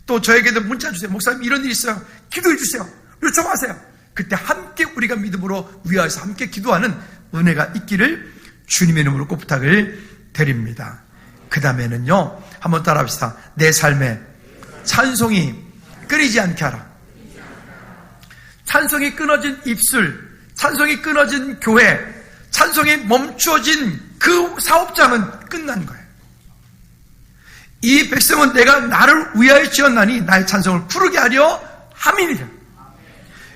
또 저에게도 문자 주세요. 목사님, 이런 일이 있어요. 기도해 주세요. 요청하세요. 그때 함께 우리가 믿음으로 위하여서 함께 기도하는 은혜가 있기를 주님의 이름으로 꼭 부탁을 드립니다. 그 다음에는요, 한번 따라합시다. 내 삶에 찬송이 끊이지 않게 하라. 찬송이 끊어진 입술, 찬송이 끊어진 교회, 찬송이 멈추어진 그 사업장은 끝난 거예요. 이 백성은 내가 나를 위하여 지었나니 나의 찬송을 부르게 하려 함이니라.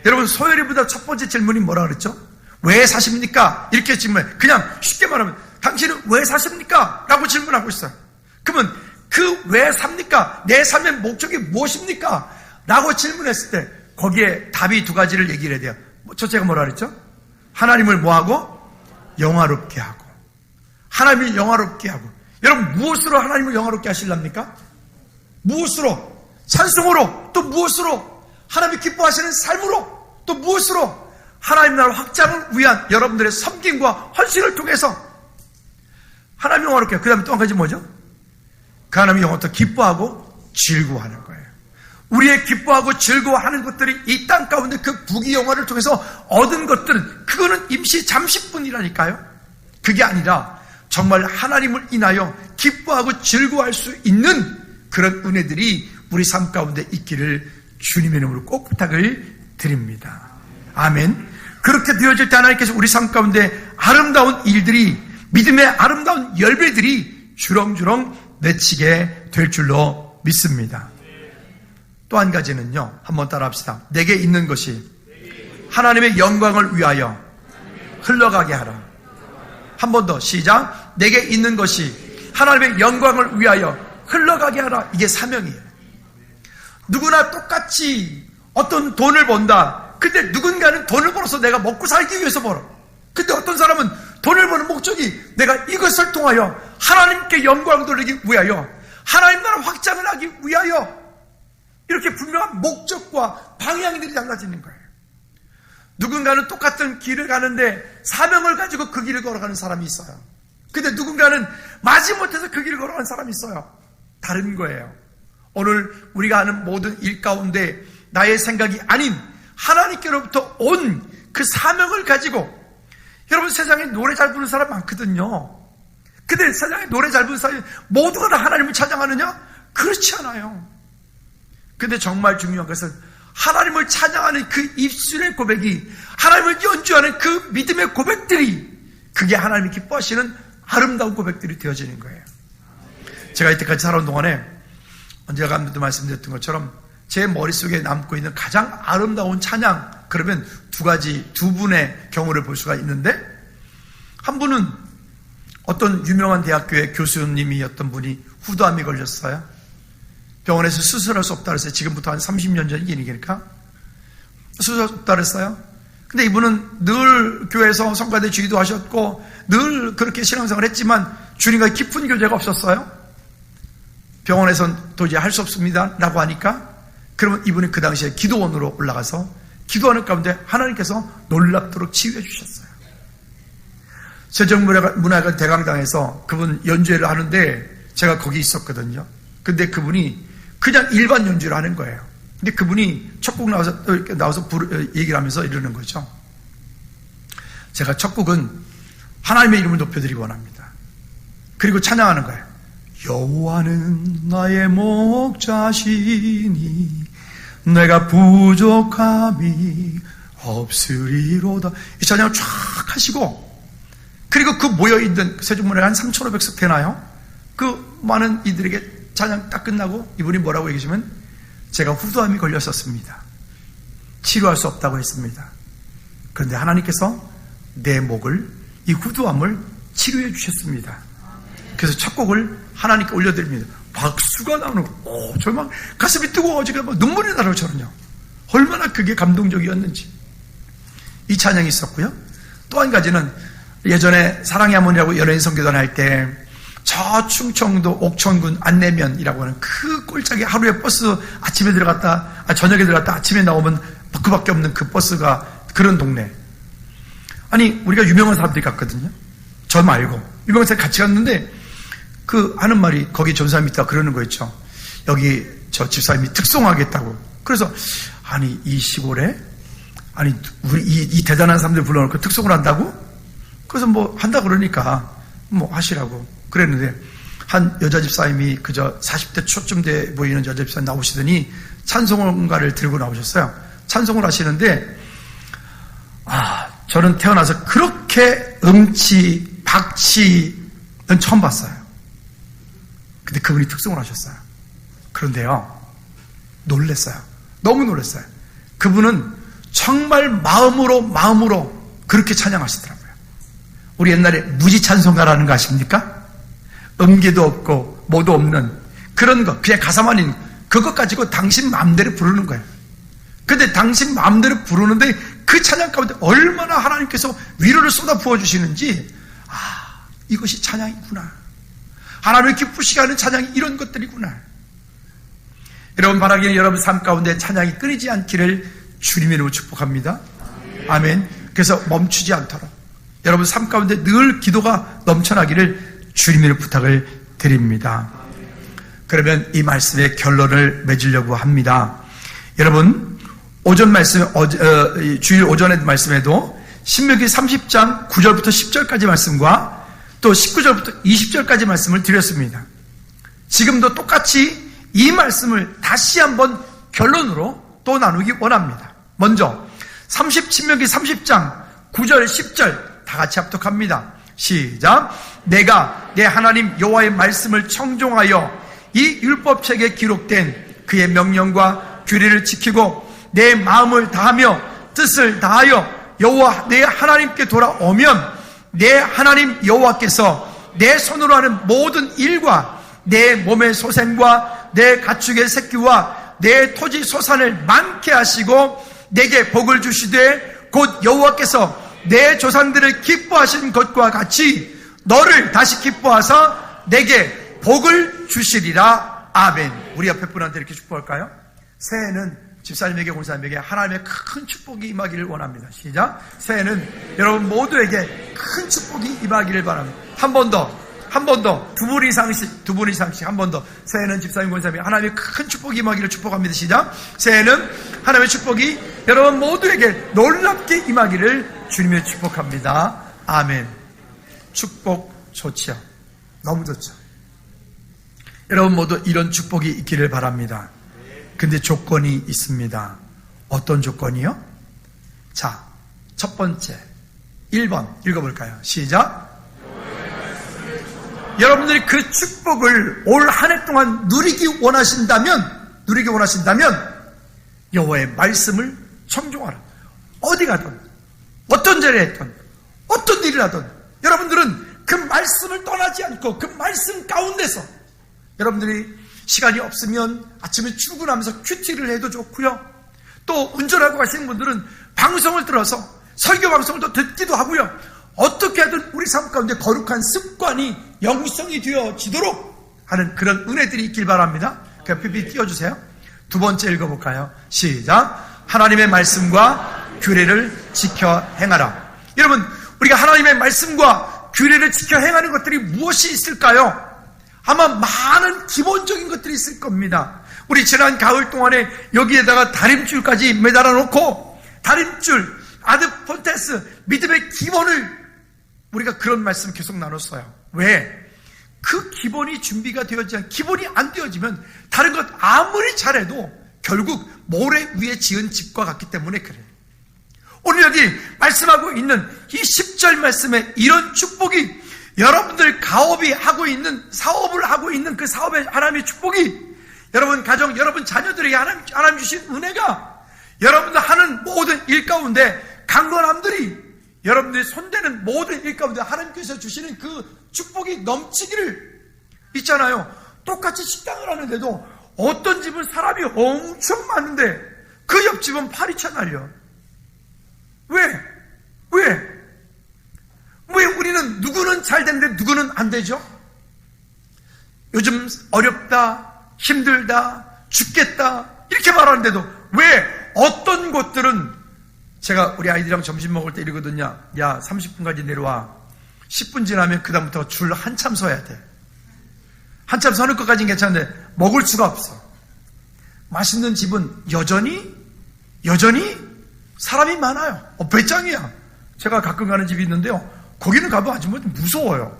여러분, 소열이보다 첫 번째 질문이 뭐라 그랬죠? 왜 사십니까? 이렇게 질문해. 그냥 쉽게 말하면 당신은 왜 사십니까? 라고 질문하고 있어요. 그러면 그 왜 삽니까? 내 삶의 목적이 무엇입니까? 라고 질문했을 때 거기에 답이 두 가지를 얘기를 해야 돼요. 첫째가 뭐라 그랬죠? 하나님을 뭐하고? 영화롭게 하고. 하나님을 영화롭게 하고. 여러분, 무엇으로 하나님을 영화롭게 하실랍니까? 무엇으로? 찬송으로. 또 무엇으로? 하나님이 기뻐하시는 삶으로. 또 무엇으로? 하나님 나라 확장을 위한 여러분들의 섬김과 헌신을 통해서 하나님 영화롭게 하고. 그 다음에 또 한 가지 뭐죠? 그 하나님이 영원토록 기뻐하고 즐거워하는 거예요. 우리의 기뻐하고 즐거워하는 것들이 이 땅 가운데 그 부귀영화를 통해서 얻은 것들은, 그거는 임시 잠시뿐이라니까요. 그게 아니라 정말 하나님을 인하여 기뻐하고 즐거워할 수 있는 그런 은혜들이 우리 삶 가운데 있기를 주님의 이름으로 꼭 부탁을 드립니다. 아멘. 그렇게 되어질 때 하나님께서 우리 삶 가운데 아름다운 일들이, 믿음의 아름다운 열매들이 주렁주렁 맺히게 될 줄로 믿습니다. 또 한 가지는요, 한번 따라 합시다. 내게 있는 것이 하나님의 영광을 위하여 흘러가게 하라. 한 번 더 시작. 내게 있는 것이 하나님의 영광을 위하여 흘러가게 하라. 이게 사명이에요. 누구나 똑같이 어떤 돈을 번다. 근데 누군가는 돈을 벌어서 내가 먹고 살기 위해서 벌어. 근데 어떤 사람은 돈을 버는 목적이 내가 이것을 통하여 하나님께 영광을 돌리기 위하여, 하나님 나라 확장을 하기 위하여, 이렇게 분명한 목적과 방향들이 달라지는 거예요. 누군가는 똑같은 길을 가는데 사명을 가지고 그 길을 걸어가는 사람이 있어요. 근데 누군가는 마지못해서 그 길을 걸어가는 사람이 있어요. 다른 거예요. 오늘 우리가 하는 모든 일 가운데 나의 생각이 아닌 하나님께로부터 온 그 사명을 가지고, 여러분, 세상에 노래 잘 부르는 사람 많거든요. 근데 세상에 노래 잘 부르는 사람이 모두가 다 하나님을 찬양하느냐? 그렇지 않아요. 근데 정말 중요한 것은 하나님을 찬양하는 그 입술의 고백이, 하나님을 연주하는 그 믿음의 고백들이, 그게 하나님이 기뻐하시는 아름다운 고백들이 되어지는 거예요. 제가 이때까지 살아온 동안에 언제가 말씀드렸던 것처럼 제 머릿속에 남고 있는 가장 아름다운 찬양, 그러면 두 분의 경우를 볼 수가 있는데, 한 분은 어떤 유명한 대학교의 교수님이었던 분이 후두암이 걸렸어요. 병원에서 수술할 수 없다 그랬어요. 지금부터 한 30년 전 얘기니까. 수술할 수 없다 그랬어요. 근데 이분은 늘 교회에서 성가대 주기도 하셨고 늘 그렇게 신앙생활을 했지만 주님과 깊은 교제가 없었어요. 병원에서는 도저히 할 수 없습니다 라고 하니까, 그러면 이분이 그 당시에 기도원으로 올라가서 기도하는 가운데 하나님께서 놀랍도록 치유해 주셨어요. 세종문화관 대강당에서 그분 연주회를 하는데 제가 거기 있었거든요. 근데 그분이 그냥 일반 연주를 하는 거예요. 근데 그분이 첫 곡 나와서 얘기를 하면서 이러는 거죠. 제가 첫 곡은 하나님의 이름을 높여드리기 원합니다. 그리고 찬양하는 거예요. 여호와는 나의 목자시니 내가 부족함이 없으리로다. 이 찬양을 쫙 하시고, 그리고 그 모여있는 세종문화가 한 3,500석 되나요? 그 많은 이들에게 찬양 딱 끝나고 이분이 뭐라고 얘기하시면, 제가 후두암이 걸렸었습니다. 치료할 수 없다고 했습니다. 그런데 하나님께서 내 목을, 이 후두암을 치료해 주셨습니다. 그래서 첫 곡을 하나님께 올려드립니다. 박수가 나오는 거. 정말 가슴이 뜨거워지고 막 눈물이 나라고 저는요. 얼마나 그게 감동적이었는지. 이 찬양이 있었고요. 또 한 가지는 예전에 사랑의 하모니라고 연예인 선교단 할 때 저 충청도 옥천군 안내면이라고 하는 그 꼴짝이 하루에 버스 아침에 들어갔다 저녁에 들어갔다 아침에 나오면 그밖에 없는 그 버스가 그런 동네. 아니 우리가 유명한 사람들이 갔거든요. 저 말고 유명한 사람이 같이 갔는데 그 하는 말이, 거기 전사님이 있다 그러는 거 있죠. 여기 저 집사님이 특송하겠다고. 그래서 아니 이 시골에 아니 우리 이 대단한 사람들 불러놓고 특송을 한다고? 그래서 뭐 한다 그러니까 뭐 하시라고 그랬는데, 한 여자 집사님이 그저 40대 초쯤 돼 보이는 여자 집사님 나오시더니 찬송가를 들고 나오셨어요. 찬송을 하시는데, 저는 태어나서 그렇게 음치 박치는 처음 봤어요. 근데 그분이 특송을 하셨어요. 그런데요, 놀랬어요. 너무 놀랐어요. 그분은 정말 마음으로 그렇게 찬양하시더라고요. 우리 옛날에 무지찬송가라는 거 아십니까? 음계도 없고 뭐도 없는 그런 거, 그냥 가사만 있는 그것 가지고 당신 마음대로 부르는 거예요. 근데 당신 마음대로 부르는데 그 찬양 가운데 얼마나 하나님께서 위로를 쏟아 부어주시는지, 이것이 찬양이구나. 하나님을 기쁘시게 하는 찬양이 이런 것들이구나. 여러분 바라기는 여러분 삶 가운데 찬양이 끊이지 않기를 주님의 이름으로 축복합니다. 아멘. 그래서 멈추지 않도록 여러분 삶 가운데 늘 기도가 넘쳐나기를 주님의 부탁을 드립니다. 그러면 이 말씀의 결론을 맺으려고 합니다. 여러분 오전 말씀, 주일 오전의 말씀에도 신명기 30장 9절부터 10절까지 말씀과 또 19절부터 20절까지 말씀을 드렸습니다. 지금도 똑같이 이 말씀을 다시 한번 결론으로 또 나누기 원합니다. 먼저 신명기 30장 9절 10절 다 같이 합독합니다. 시작. 내가 내 하나님 여호와의 말씀을 청종하여 이 율법책에 기록된 그의 명령과 규례를 지키고 내 마음을 다하며 뜻을 다하여 여호와 내 하나님께 돌아오면 내 하나님 여호와께서 내 손으로 하는 모든 일과 내 몸의 소생과 내 가축의 새끼와 내 토지 소산을 많게 하시고 내게 복을 주시되 곧 여호와께서 내 조상들을 기뻐하신 것과 같이 너를 다시 기뻐하사 내게 복을 주시리라. 아멘. 우리 옆에 분한테 이렇게 축복할까요? 새해는 집사님에게 권사님에게 하나님의 큰 축복이 임하기를 원합니다. 시작. 새해는 여러분 모두에게 큰 축복이 임하기를 바랍니다. 한 번 더, 두 분 이상씩 한 번 더. 새해는 집사님 권사님 하나님의 큰 축복이 임하기를 축복합니다. 시작. 새해는 하나님의 축복이 여러분 모두에게 놀랍게 임하기를 주님의 축복합니다. 아멘. 축복 좋죠. 너무 좋죠. 여러분 모두 이런 축복이 있기를 바랍니다. 근데 조건이 있습니다. 어떤 조건이요? 자, 첫 번째 1번 읽어볼까요? 시작. 여러분들이 그 축복을 올 한 해 동안 누리기 원하신다면 여호와의 말씀을 청종하라. 어디 가든 어떤 자리에 있든 어떤 일을 하든 여러분들은 그 말씀을 떠나지 않고 그 말씀 가운데서, 여러분들이 시간이 없으면 아침에 출근하면서 큐티를 해도 좋고요, 또 운전하고 가시는 분들은 방송을 들어서 설교 방송을 또 듣기도 하고요, 어떻게 하든 우리 삶 가운데 거룩한 습관이 영성이 되어지도록 하는 그런 은혜들이 있길 바랍니다. 그 PPT 띄워주세요. 두 번째 읽어볼까요? 시작. 하나님의 말씀과 규례를 지켜 행하라. 여러분, 우리가 하나님의 말씀과 규례를 지켜 행하는 것들이 무엇이 있을까요? 아마 많은 기본적인 것들이 있을 겁니다. 우리 지난 가을 동안에 여기에다가 다림줄까지 매달아 놓고, 다림줄, 아드폰테스, 믿음의 기본을 우리가 그런 말씀 계속 나눴어요. 왜? 그 기본이 준비가 되어지지 않, 기본이 안 되어지면 다른 것 아무리 잘해도 결국 모래 위에 지은 집과 같기 때문에 그래요. 오늘 여기 말씀하고 있는 이 10절 말씀에 이런 축복이 여러분들 가업이 하고 있는, 사업을 하고 있는 그 사업에 하나님의 축복이, 여러분 가정, 여러분 자녀들에게 하나님 주신 은혜가, 여러분들 하는 모든 일 가운데, 강건함들이, 여러분들이 손대는 모든 일 가운데 하나님께서 주시는 그 축복이 넘치기를, 있잖아요. 똑같이 식당을 하는데도 어떤 집은 사람이 엄청 많은데 그 옆집은 파리차 날려. 왜 우리는 누구는 잘 되는데 누구는 안 되죠? 요즘 어렵다, 힘들다, 죽겠다 이렇게 말하는데도 왜 어떤 곳들은, 제가 우리 아이들이랑 점심 먹을 때 이러거든요. 야, 30분까지 내려와. 10분 지나면 그 다음부터 줄 한참 서야 돼. 한참 서는 것까지는 괜찮은데 먹을 수가 없어. 맛있는 집은 여전히 사람이 많아요. 배짱이야. 제가 가끔 가는 집이 있는데요. 거기는 가면 아주 무서워요.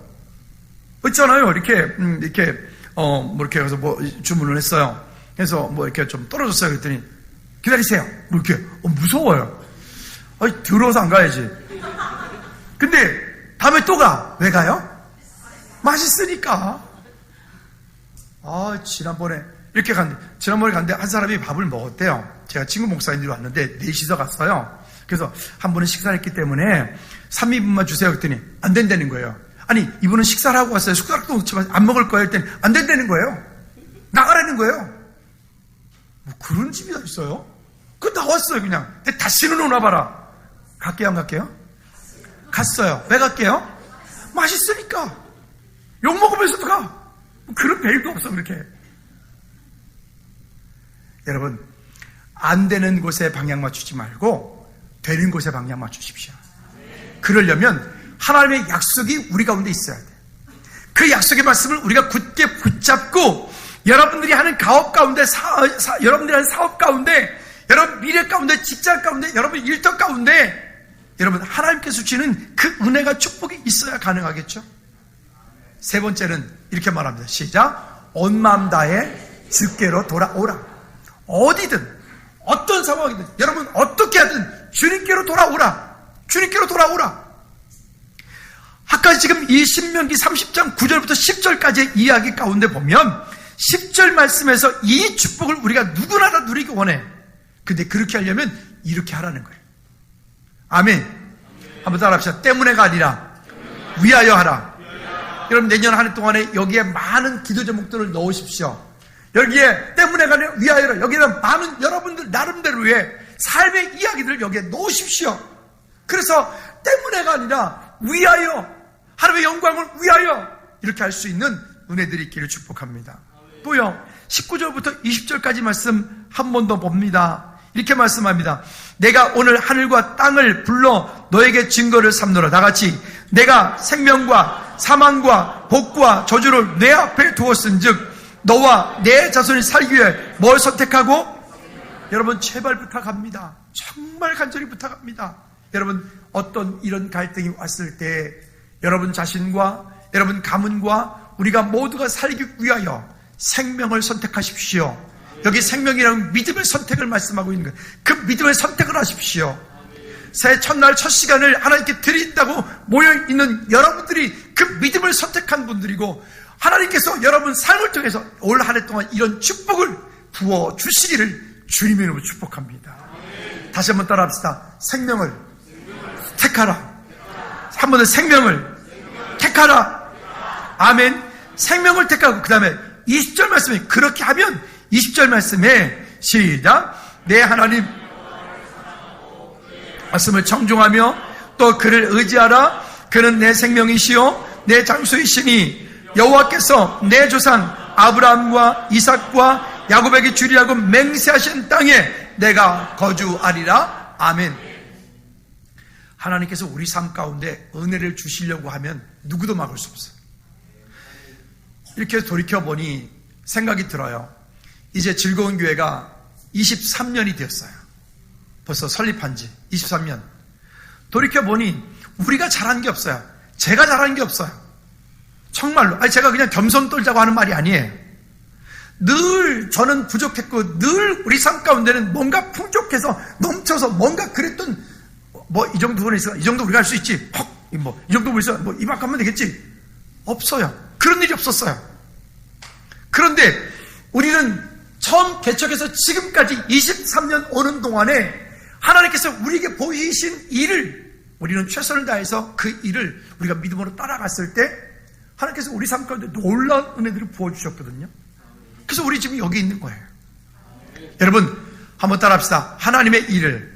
있잖아요. 이렇게 이렇게 해서 주문을 했어요. 그래서 이렇게 좀 떨어졌어요. 그랬더니 기다리세요. 이렇게 무서워요. 더러워서 안 가야지. 근데 다음에 또 가. 왜 가요? 맛있으니까. 지난번에 갔는데 한 사람이 밥을 먹었대요. 제가 친구 목사님들이 왔는데 넷이서 갔어요. 그래서 한 분은 식사를 했기 때문에 3인분만 주세요 그랬더니 안 된다는 거예요. 아니, 이분은 식사를 하고 왔어요. 숟가락도 놓지만 안 먹을 거예요 했더니 안 된다는 거예요. 나가라는 거예요. 그런 집이 다 있어요? 나왔어요 그냥. 다시는 오나 봐라. 갈게요 안 갈게요? 갔어요. 왜 갈게요? 맛있으니까. 욕 먹으면서도 가. 그런 배일도 없어 그렇게. 여러분, 안 되는 곳에 방향 맞추지 말고 되는 곳에 방향 맞추십시오. 그러려면 하나님의 약속이 우리 가운데 있어야 돼. 그 약속의 말씀을 우리가 굳게 붙잡고, 여러분들이 하는 가업 가운데, 여러분들이 하는 사업 가운데, 여러분 미래 가운데, 직장 가운데, 여러분 일터 가운데, 여러분 하나님께서 주시는 그 은혜가, 축복이 있어야 가능하겠죠. 세 번째는 이렇게 말합니다. 시작. 온 마음 다해 주께로 돌아오라. 어디든 어떤 상황이든 여러분 어떻게 하든 주님께로 돌아오라. 주님께로 돌아오라. 아까 지금 이 신명기 30장 9절부터 10절까지의 이야기 가운데 보면 10절 말씀에서 이 축복을 우리가 누구나 다 누리기 원해. 근데 그렇게 하려면 이렇게 하라는 거예요. 아멘. 한번 따라합시다. 때문에가 아니라 위하여 하라. 여러분 내년 한 해 동안에 여기에 많은 기도 제목들을 넣으십시오. 여기에 때문에가 아니라 위하여라. 여기는 많은 여러분들 나름대로의 삶의 이야기들을 여기에 넣으십시오. 그래서 때문에가 아니라 위하여, 하나님의 영광을 위하여 이렇게 할 수 있는 은혜들이 있기를 축복합니다. 또요 19절부터 20절까지 말씀 한 번 더 봅니다. 이렇게 말씀합니다. 내가 오늘 하늘과 땅을 불러 너에게 증거를 삼노라. 다같이 내가 생명과 사망과 복과 저주를 내 앞에 두었은즉 너와 내 자손이 살기 위해 뭘 선택하고? 여러분 제발 부탁합니다. 정말 간절히 부탁합니다. 여러분 어떤 이런 갈등이 왔을 때 여러분 자신과 여러분 가문과 우리가 모두가 살기 위하여 생명을 선택하십시오. 여기 생명이라는 믿음의 선택을 말씀하고 있는 거예요. 그 믿음의 선택을 하십시오. 새해 첫날 첫 시간을 하나님께 드린다고 모여있는 여러분들이 그 믿음을 선택한 분들이고, 하나님께서 여러분 삶을 통해서 올 한 해 동안 이런 축복을 부어주시기를 주님의 이름으로 축복합니다. 다시 한번 따라합시다. 생명을 택하라. 한 번 더 생명을 택하라. 아멘. 생명을 택하고 그 다음에 20절 말씀에 그렇게 하면 20절 말씀에 시작. 내 하나님 말씀을 청종하며 또 그를 의지하라. 그는 내 생명이시요 내 장수이시니 여호와께서 내 조상 아브라함과 이삭과 야곱에게 주리라고 맹세하신 땅에 내가 거주하리라. 아멘. 하나님께서 우리 삶 가운데 은혜를 주시려고 하면 누구도 막을 수 없어요. 이렇게 돌이켜보니 생각이 들어요. 이제 즐거운 교회가 23년이 되었어요. 벌써 설립한 지 23년. 돌이켜보니 우리가 잘한 게 없어요. 제가 잘한 게 없어요. 정말로. 아니 제가 그냥 겸손 떨자고 하는 말이 아니에요. 늘 저는 부족했고 늘 우리 삶 가운데는 뭔가 풍족해서 넘쳐서 뭔가 그랬던 이 정도는 있어. 이 정도 우리가 할 수 있지. 이 정도 우리 있어. 이만큼 하면 되겠지. 없어요. 그런 일이 없었어요. 그런데 우리는 처음 개척해서 지금까지 23년 오는 동안에 하나님께서 우리에게 보이신 일을 우리는 최선을 다해서 그 일을 우리가 믿음으로 따라갔을 때 하나님께서 우리 삶 가운데 놀라운 은혜들을 부어주셨거든요. 그래서 우리 지금 여기 있는 거예요. 여러분 한번 따라합시다. 하나님의 일을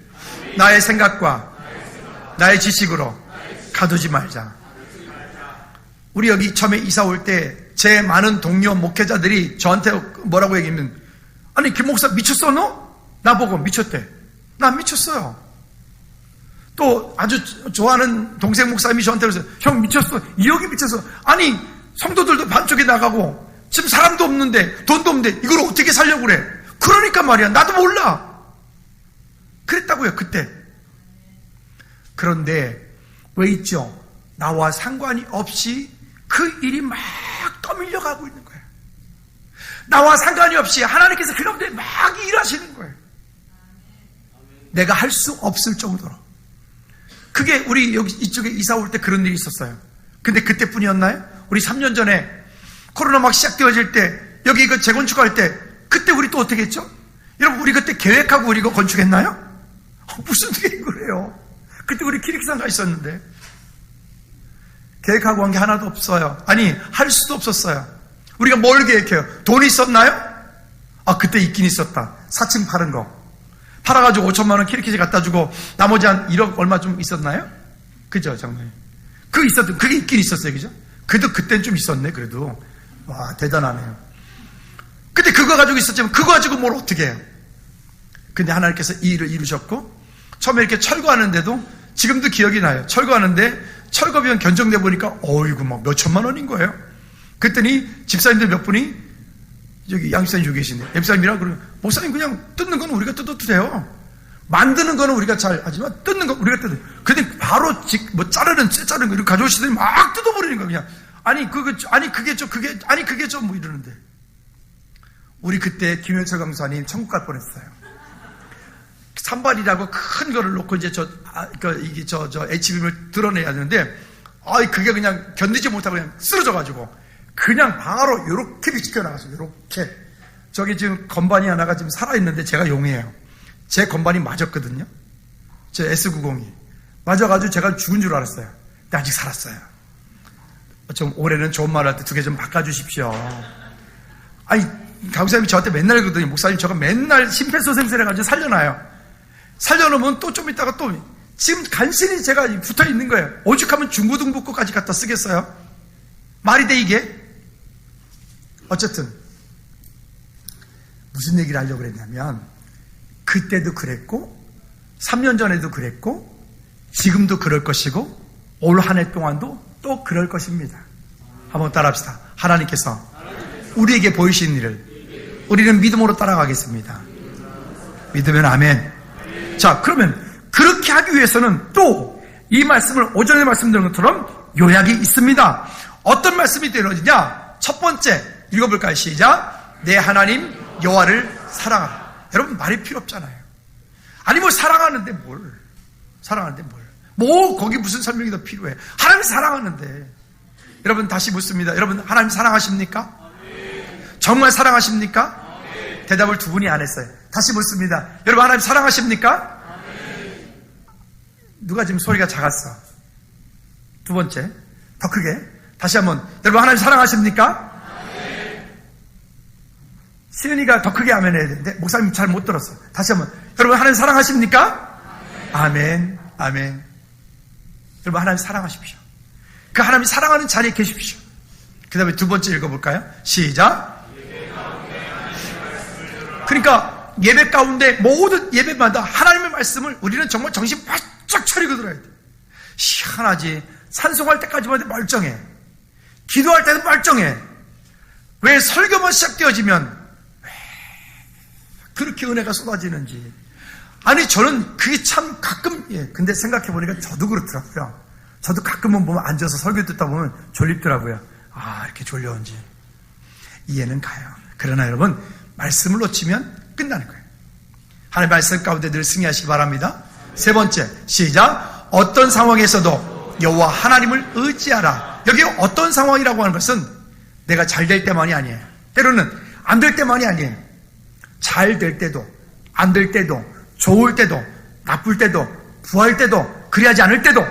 나의 생각과 나의 지식으로 가두지 말자. 우리 여기 처음에 이사 올 때 제 많은 동료 목회자들이 저한테 뭐라고 얘기하면, 아니 김 목사 미쳤어 너? 나보고 미쳤대. 나 안 미쳤어요. 또 아주 좋아하는 동생 목사님이 저한테 그랬어요. 형 미쳤어. 2억이 미쳤어. 아니 성도들도 반쪽에 나가고 지금 사람도 없는데 돈도 없는데 이걸 어떻게 살려고 그래. 그러니까 말이야. 나도 몰라. 그랬다고요 그때. 그런데 왜 있죠? 나와 상관이 없이 그 일이 막 떠밀려가고 있는 거예요. 나와 상관이 없이 하나님께서 그 가운데 막 일하시는 거예요. 내가 할 수 없을 정도로. 그게 우리 여기 이쪽에 이사 올 때 그런 일이 있었어요. 근데 그때뿐이었나요? 우리 3년 전에 코로나 막 시작되어질 때 여기 이거 재건축할 때 그때 우리 또 어떻게 했죠? 여러분 우리 그때 계획하고 우리 이거 건축했나요? 무슨 계획을 해요? 그때 우리 키리키산 가 있었는데 계획하고 한 게 하나도 없어요. 아니 할 수도 없었어요. 우리가 뭘 계획해요? 돈이 있었나요? 아 그때 있긴 있었다. 4층 파는 거 팔아가지고 5천만 원 키리키지 갖다 주고 나머지 한 1억 얼마 좀 있었나요? 그죠 장로님? 그게 있긴 있었어요. 그죠? 그래도 그땐 좀 있었네. 그래도 와 대단하네요. 근데 그거 가지고 있었지만 그거 가지고 뭘 어떻게 해요? 근데 하나님께서 이 일을 이루셨고 처음에 이렇게 철거하는데도 지금도 기억이 나요. 철거하는데 철거비용 견적내 보니까 어이구 막 몇 천만 원인 거예요. 그랬더니 집사님들 몇 분이 여기 양 집사님 여기 계시네. 집사님이랑 그러면 목사님 그냥 뜯는 건 우리가 뜯어도 돼요. 만드는 거는 우리가 잘 하지만 뜯는 거 우리가 뜯어. 근데 바로 뭐 자르는 거 이렇게 가져오시더니 막 뜯어버리는 거야 그냥. 아니 그게 좀 뭐 이러는데. 우리 그때 김현철 강사님 천국 갈 뻔했어요. 산발이라고 큰 거를 놓고 이제 이게 HBM을 드러내야 되는데, 그게 그냥 견디지 못하고 그냥 쓰러져가지고, 그냥 바로 요렇게 비치켜나갔어요. 요렇게. 저기 지금 건반이 하나가 지금 살아있는데 제가 용이에요. 제 건반이 맞았거든요. 제 S90이. 맞아가지고 제가 죽은 줄 알았어요. 근데 아직 살았어요. 좀 올해는 좋은 말 할 때 2개 좀 바꿔주십시오. 아니, 강사님이 저한테 맨날 그러더니, 목사님 저거 맨날 심폐소생술 해가지고 살려놔요. 살려놓으면 또 좀 있다가 또 지금 간신히 제가 붙어 있는 거예요. 오죽하면 중고등부까지 갖다 쓰겠어요? 말이 돼 이게? 어쨌든 무슨 얘기를 하려고 그랬냐면 그때도 그랬고 3년 전에도 그랬고 지금도 그럴 것이고 올 한 해 동안도 또 그럴 것입니다. 한번 따라합시다. 하나님께서 우리에게 보이신 일을 우리는 믿음으로 따라가겠습니다. 믿으면 아멘. 자, 그러면 그렇게 하기 위해서는 또 이 말씀을 오전에 말씀드린 것처럼 요약이 있습니다. 어떤 말씀이 되어지냐? 첫 번째 읽어볼까요? 시작. 내 하나님 여호와를 사랑하라. 여러분 말이 필요 없잖아요. 아니 뭐 사랑하는데 뭘? 뭐 거기 무슨 설명이 더 필요해? 하나님 사랑하는데. 여러분 다시 묻습니다. 여러분 하나님 사랑하십니까? 정말 사랑하십니까? 대답을 두 분이 안 했어요. 다시 묻습니다. 여러분 하나님 사랑하십니까? 누가 지금 소리가 작았어? 두 번째 더 크게 다시 한번. 여러분 하나님 사랑하십니까? 시은이가 더 크게 아멘 해야 되는데 목사님 잘 못 들었어. 다시 한번. 여러분 하나님 사랑하십니까? 아멘. 아멘. 여러분 하나님 사랑하십시오. 그 하나님 사랑하는 자리에 계십시오. 그 다음에 두 번째 읽어볼까요? 시작. 그러니까 예배 가운데 모든 예배마다 하나님의 말씀을 우리는 정말 정신 바짝 차리고 들어야 돼. 희한하지. 찬송할 때까지만 해도 멀쩡해. 기도할 때도 멀쩡해. 왜 설교만 시작되어지면 왜 그렇게 은혜가 쏟아지는지. 아니 저는 그게 참 가끔 근데 생각해보니까 저도 그렇더라고요. 저도 가끔은 보면 앉아서 설교 듣다 보면 졸립더라고요. 이렇게 졸려온지 이해는 가요. 그러나 여러분 말씀을 놓치면 끝나는 거예요. 하나님의 말씀 가운데 늘 승리하시기 바랍니다. 세 번째 시작. 어떤 상황에서도 여호와 하나님을 의지하라. 여기 어떤 상황이라고 하는 것은 내가 잘 될 때만이 아니에요. 때로는 안 될 때만이 아니에요. 잘 될 때도, 안 될 때도, 좋을 때도, 나쁠 때도, 부할 때도, 그리하지 않을 때도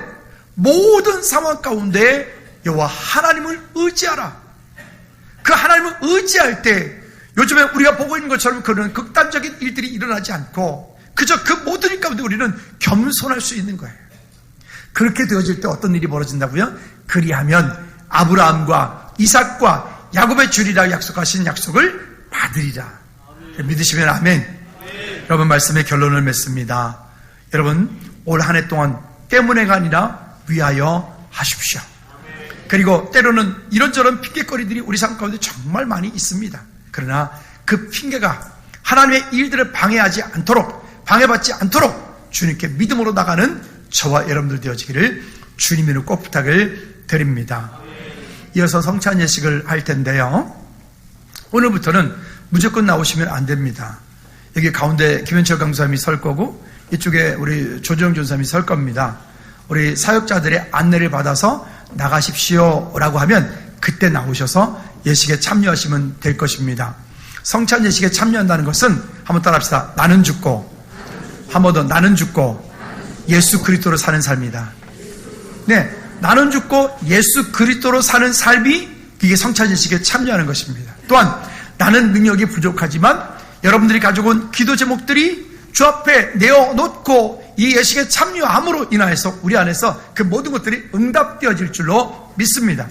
모든 상황 가운데 여호와 하나님을 의지하라. 그 하나님을 의지할 때 요즘에 우리가 보고 있는 것처럼 그런 극단적인 일들이 일어나지 않고 그저 그 모든 일 가운데 우리는 겸손할 수 있는 거예요. 그렇게 되어질 때 어떤 일이 벌어진다고요? 그리하면 아브라함과 이삭과 야곱의 주리라 약속하신 약속을 받으리라. 믿으시면 아멘. 여러분, 말씀의 결론을 맺습니다. 여러분, 올 한 해 동안 때문에가 아니라 위하여 하십시오. 그리고 때로는 이런저런 핑계거리들이 우리 삶 가운데 정말 많이 있습니다. 그러나 그 핑계가 하나님의 일들을 방해받지 않도록 주님께 믿음으로 나가는 저와 여러분들 되어지기를 주님으로 꼭 부탁을 드립니다. 이어서 성찬 예식을 할 텐데요. 오늘부터는 무조건 나오시면 안 됩니다. 여기 가운데 김현철 강사님이 설 거고 이쪽에 우리 조정 전사님이 설 겁니다. 우리 사역자들의 안내를 받아서 나가십시오 라고 하면 그때 나오셔서 예식에 참여하시면 될 것입니다. 성찬 예식에 참여한다는 것은 한번 따라합시다. 나는 죽고, 한 번 더, 나는 죽고 예수 그리스도로 사는 삶이다. 네, 나는 죽고 예수 그리스도로 사는 삶이 이게 성찬 예식에 참여하는 것입니다. 또한 나는 능력이 부족하지만 여러분들이 가지고 온 기도 제목들이 주 앞에 내어놓고 이 예식에 참여함으로 인하여서 우리 안에서 그 모든 것들이 응답되어질 줄로 믿습니다.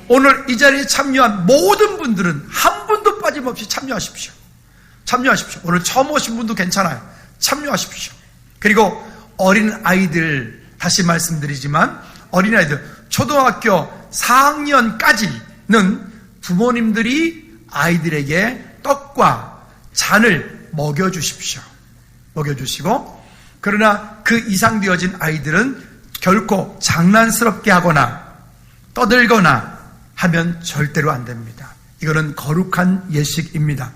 오늘 이 자리에 참여한 모든 분들은 한 분도 빠짐없이 참여하십시오. 참여하십시오. 오늘 처음 오신 분도 괜찮아요. 참여하십시오. 그리고 어린 아이들, 다시 말씀드리지만 어린 아이들 초등학교 4학년까지는 부모님들이 아이들에게 떡과 잔을 먹여주십시오. 먹여주시고, 그러나 그 이상 되어진 아이들은 결코 장난스럽게 하거나 떠들거나 하면 절대로 안 됩니다. 이거는 거룩한 예식입니다.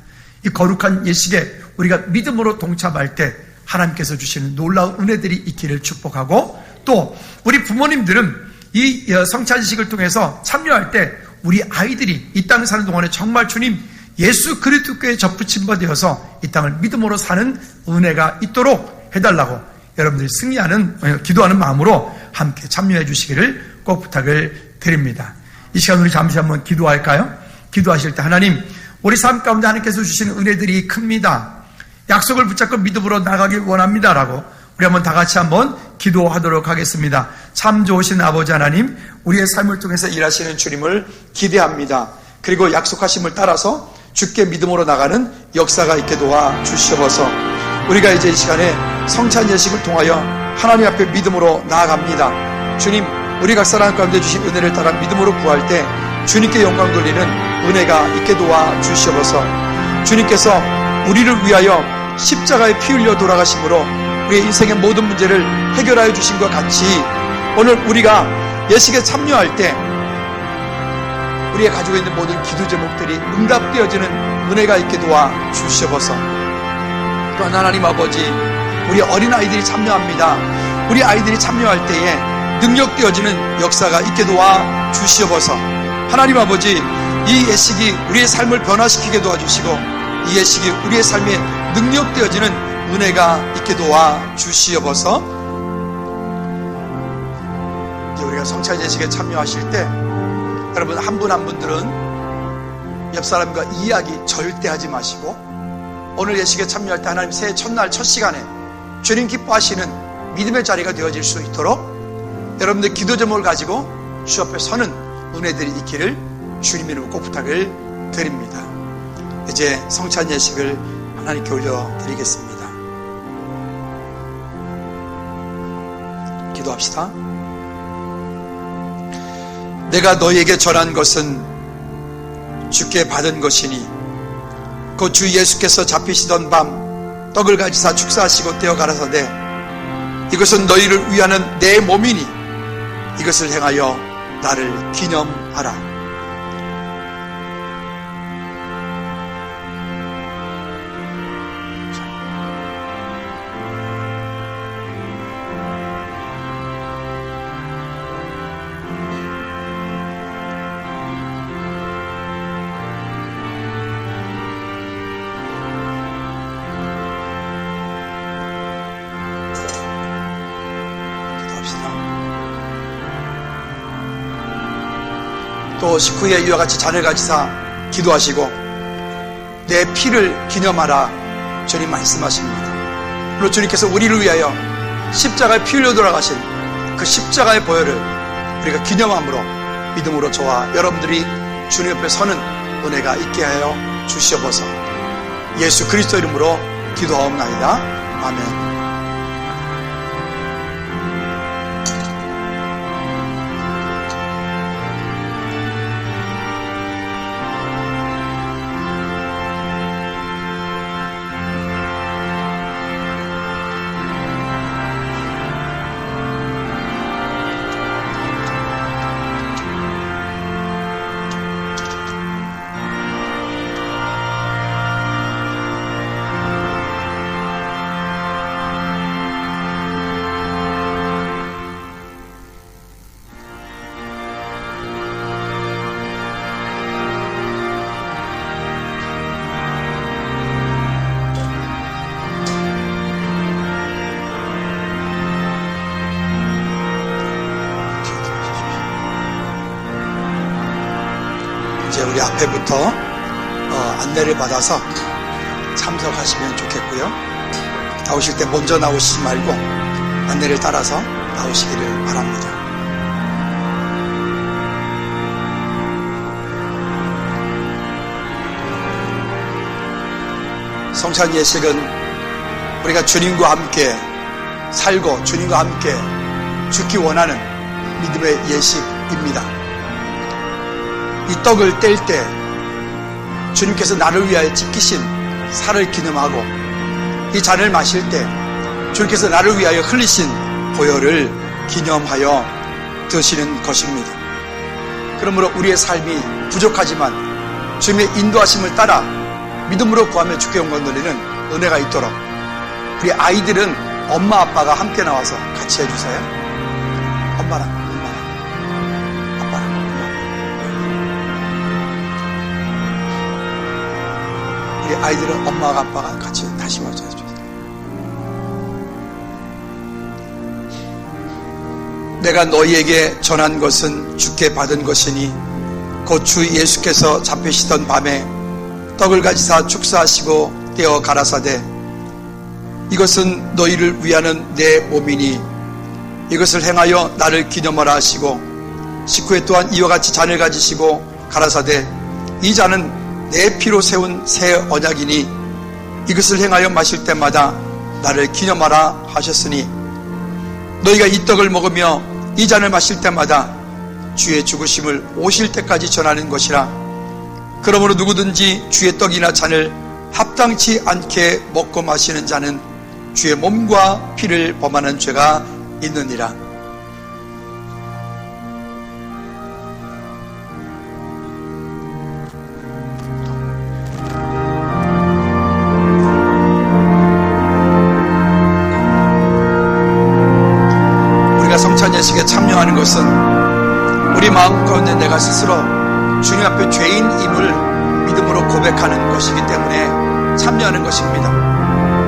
이 거룩한 예식에 우리가 믿음으로 동참할 때 하나님께서 주시는 놀라운 은혜들이 있기를 축복하고, 또 우리 부모님들은 이 성찬식을 통해서 참여할 때 우리 아이들이 이 땅을 사는 동안에 정말 주님 예수 그리스도께 접붙임 바 되어서 이 땅을 믿음으로 사는 은혜가 있도록 해달라고 여러분들이 승리하는, 기도하는 마음으로 함께 참여해 주시기를 꼭 부탁을 드립니다. 이 시간 우리 잠시 한번 기도할까요? 기도하실 때 하나님, 우리 삶 가운데 하나님께서 주시는 은혜들이 큽니다. 약속을 붙잡고 믿음으로 나가길 원합니다라고 우리 한번 다 같이 한번 기도하도록 하겠습니다. 참 좋으신 아버지 하나님, 우리의 삶을 통해서 일하시는 주님을 기대합니다. 그리고 약속하심을 따라서 주께 믿음으로 나가는 역사가 있게 도와 주시옵소서. 우리가 이제 이 시간에 성찬 예식을 통하여 하나님 앞에 믿음으로 나아갑니다. 주님, 우리 각 사람 가운데 주신 은혜를 따라 믿음으로 구할 때 주님께 영광 돌리는 은혜가 있게 도와 주시옵소서. 주님께서 우리를 위하여 십자가에 피 흘려 돌아가심으로 우리의 인생의 모든 문제를 해결하여 주신 것 같이 오늘 우리가 예식에 참여할 때 우리가 가지고 있는 모든 기도 제목들이 응답되어지는 은혜가 있게 도와 주시옵소서. 또한 하나님 아버지, 우리 어린아이들이 참여합니다. 우리 아이들이 참여할 때에 능력되어지는 역사가 있게 도와 주시옵소서. 하나님 아버지, 이 예식이 우리의 삶을 변화시키게 도와주시고 이 예식이 우리의 삶에 능력되어지는 은혜가 있게 도와 주시옵소서. 이제 우리가 성찬 예식에 참여하실 때 여러분 한 분 한 분들은 옆 사람과 이야기 절대 하지 마시고 오늘 예식에 참여할 때 하나님 새해 첫날 첫 시간에 주님 기뻐하시는 믿음의 자리가 되어질 수 있도록 여러분들 기도 제목을 가지고 주 앞에 서는 은혜들이 있기를 주님 이름으로 꼭 부탁을 드립니다. 이제 성찬 예식을 하나님께 올려드리겠습니다. 기도합시다. 내가 너희에게 전한 것은 주께 받은 것이니 곧 주 예수께서 잡히시던 밤 떡을 가지사 축사하시고 떼어 가라사대 이것은 너희를 위하는 내 몸이니 이것을 행하여 나를 기념하라. 기도합시다. 또 식후에 이와 같이 잔을 가지사 기도하시고 내 피를 기념하라 주님 말씀하십니다. 물론 주님께서 우리를 위하여 십자가에 피 흘려 돌아가신 그 십자가의 보혈을 우리가 기념함으로 믿음으로 저와 여러분들이 주님 옆에 서는 은혜가 있게 하여 주시옵소서. 예수 그리스도 이름으로 기도하옵나이다. 아멘. 이제 우리 앞에부터 안내를 받아서 참석하시면 좋겠고요. 나오실 때 먼저 나오시지 말고 안내를 따라서 나오시기를 바랍니다. 성찬 예식은 우리가 주님과 함께 살고 주님과 함께 죽기 원하는 믿음의 예식입니다. 이 떡을 뗄 때 주님께서 나를 위하여 찢기신 살을 기념하고 이 잔을 마실 때 주님께서 나를 위하여 흘리신 보혈을 기념하여 드시는 것입니다. 그러므로 우리의 삶이 부족하지만 주님의 인도하심을 따라 믿음으로 구하며 주께 영광 돌리는 은혜가 있도록 우리 아이들은 엄마 아빠가 함께 나와서 같이 해주세요. 엄마랑 아이들은 엄마가 아빠가 같이 다시 와줘야 돼요. 내가 너희에게 전한 것은 주께 받은 것이니 곧 주 예수께서 잡히시던 밤에 떡을 가지사 축사하시고 떼어 가라사대 이것은 너희를 위하는 내 몸이니 이것을 행하여 나를 기념하라 하시고 식후에 또한 이와 같이 잔을 가지시고 가라사대 이 잔은 내 피로 세운 새 언약이니 이것을 행하여 마실 때마다 나를 기념하라 하셨으니 너희가 이 떡을 먹으며 이 잔을 마실 때마다 주의 죽으심을 오실 때까지 전하는 것이라. 그러므로 누구든지 주의 떡이나 잔을 합당치 않게 먹고 마시는 자는 주의 몸과 피를 범하는 죄가 있느니라. 성찬 예식에 참여하는 것은 우리 마음 가운데 내가 스스로 주님 앞에 죄인임을 믿음으로 고백하는 것이기 때문에 참여하는 것입니다.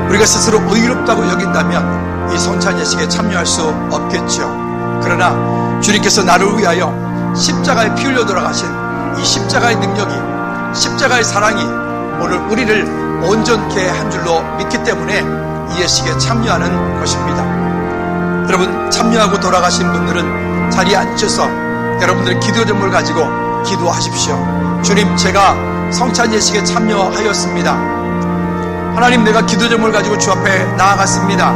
우리가 스스로 의롭다고 여긴다면 이 성찬 예식에 참여할 수 없겠죠. 그러나 주님께서 나를 위하여 십자가에 피 흘려 돌아가신 이 십자가의 능력이, 십자가의 사랑이 오늘 우리를 온전케 한 줄로 믿기 때문에 이 예식에 참여하는 것입니다. 여러분, 참여하고 돌아가신 분들은 자리에 앉으셔서 여러분들의 기도 제목을 가지고 기도하십시오. 주님, 제가 성찬 예식에 참여하였습니다. 하나님, 내가 기도 제목을 가지고 주 앞에 나아갔습니다.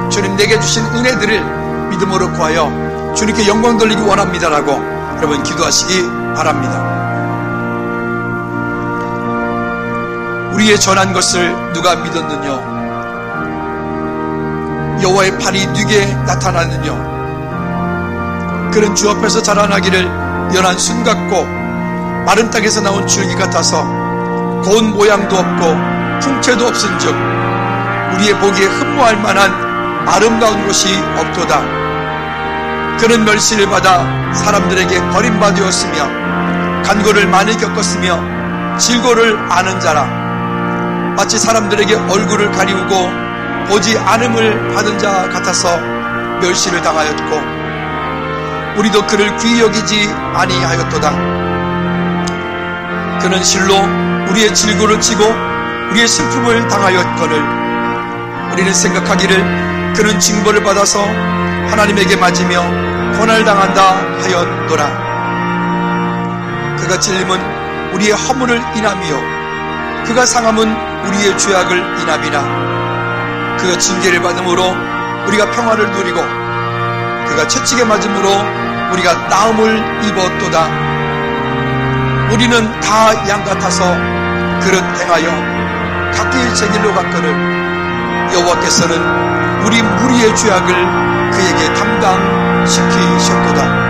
주님, 내게 주신 은혜들을 믿음으로 구하여 주님께 영광 돌리기 원합니다라고 여러분 기도하시기 바랍니다. 우리의 전한 것을 누가 믿었느냐? 여호와의 팔이 네게 나타나느냐? 그는 주 앞에서 자라나기를 연한 순 같고 마른 땅에서 나온 줄기 같아서 고운 모양도 없고 풍채도 없은즉 우리의 보기에 흠모할 만한 아름다운 곳이 없도다. 그는 멸시를 받아 사람들에게 버림받았으며 간고를 많이 겪었으며 질고를 아는 자라. 마치 사람들에게 얼굴을 가리우고 보지 않음을 받은 자 같아서 멸시를 당하였고 우리도 그를 귀히 여기지 아니하였도다. 그는 실로 우리의 질고를 지고 우리의 슬픔을 당하였거늘 우리는 생각하기를 그는 징벌을 받아서 하나님에게 맞으며 고난을 당한다 하였노라. 그가 찔림은 우리의 허물을 인함이요 그가 상함은 우리의 죄악을 인함이라. 그가 징계를 받음으로 우리가 평화를 누리고 그가 채찍에 맞음으로 우리가 나음을 입었도다. 우리는 다 양 같아서 그릇 행하여 각기 제 길로 갔거늘 여호와께서는 우리 무리의 죄악을 그에게 담당시키셨도다.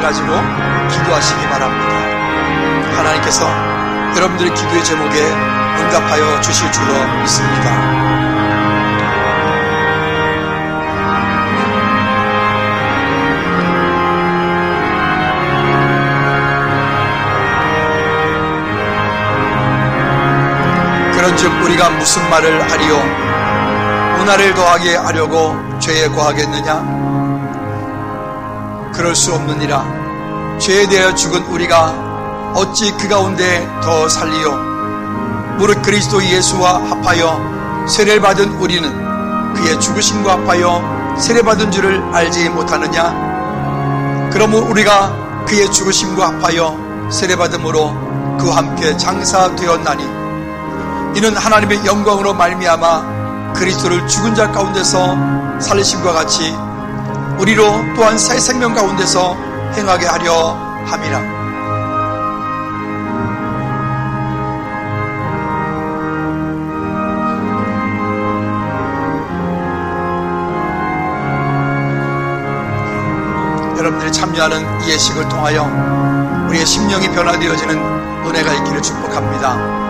가지고 기도하시기 바랍니다. 하나님께서 여러분들의 기도의 제목에 응답하여 주실 줄로 믿습니다. 그런즉 우리가 무슨 말을 하리요? 문화를 더하게 하려고 죄에 거하겠느냐? 그럴 수 없느니라. 죄에 대하여 죽은 우리가 어찌 그 가운데 더 살리요? 무릇 그리스도 예수와 합하여 세례를 받은 우리는 그의 죽으심과 합하여 세례받은 줄을 알지 못하느냐? 그러므로 우리가 그의 죽으심과 합하여 세례받음으로 그와 함께 장사되었나니 이는 하나님의 영광으로 말미암아 그리스도를 죽은 자 가운데서 살리심과 같이 우리로 또한 새 생명 가운데서 행하게 하려 함이라. 여러분들이 참여하는 이 예식을 통하여 우리의 심령이 변화되어지는 은혜가 있기를 축복합니다.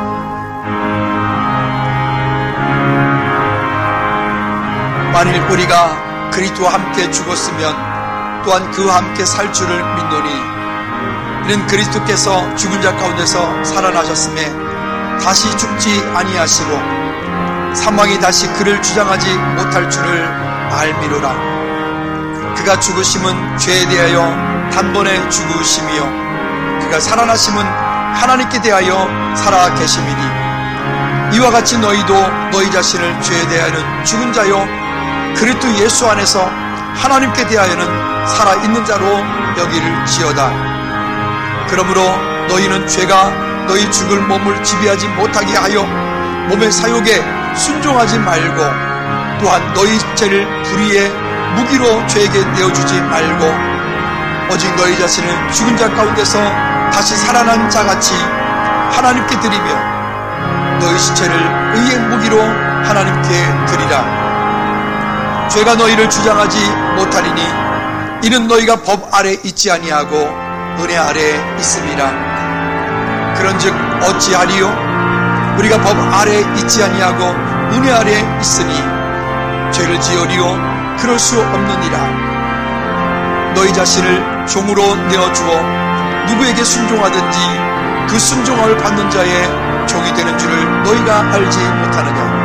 만일 우리가 그리스도와 함께 죽었으면 또한 그와 함께 살 줄을 믿노니 이는 그리스도께서 죽은 자 가운데서 살아나셨음에 다시 죽지 아니하시고 사망이 다시 그를 주장하지 못할 줄을 알미로라. 그가 죽으심은 죄에 대하여 단번에 죽으심이요 그가 살아나심은 하나님께 대하여 살아 계심이니 이와 같이 너희도 너희 자신을 죄에 대하여는 죽은 자요 그리스도 예수 안에서 하나님께 대하여는 살아있는 자로 여기를지어다. 그러므로 너희는 죄가 너희 죽을 몸을 지배하지 못하게 하여 몸의 사욕에 순종하지 말고 또한 너희 죄를 불의의 무기로 죄에게 내어주지 말고 오직 너희 자신을 죽은 자 가운데서 다시 살아난 자같이 하나님께 드리며 너희 시체를 의의 무기로 하나님께 드리라. 죄가 너희를 주장하지 못하리니 이는 너희가 법 아래 있지 아니하고 은혜 아래 있음이라. 그런즉 어찌하리요? 우리가 법 아래 있지 아니하고 은혜 아래 있으니 죄를 지으리요? 그럴 수 없느니라. 너희 자신을 종으로 내어주어 누구에게 순종하든지 그 순종함을 받는 자의 종이 되는 줄을 너희가 알지 못하느냐?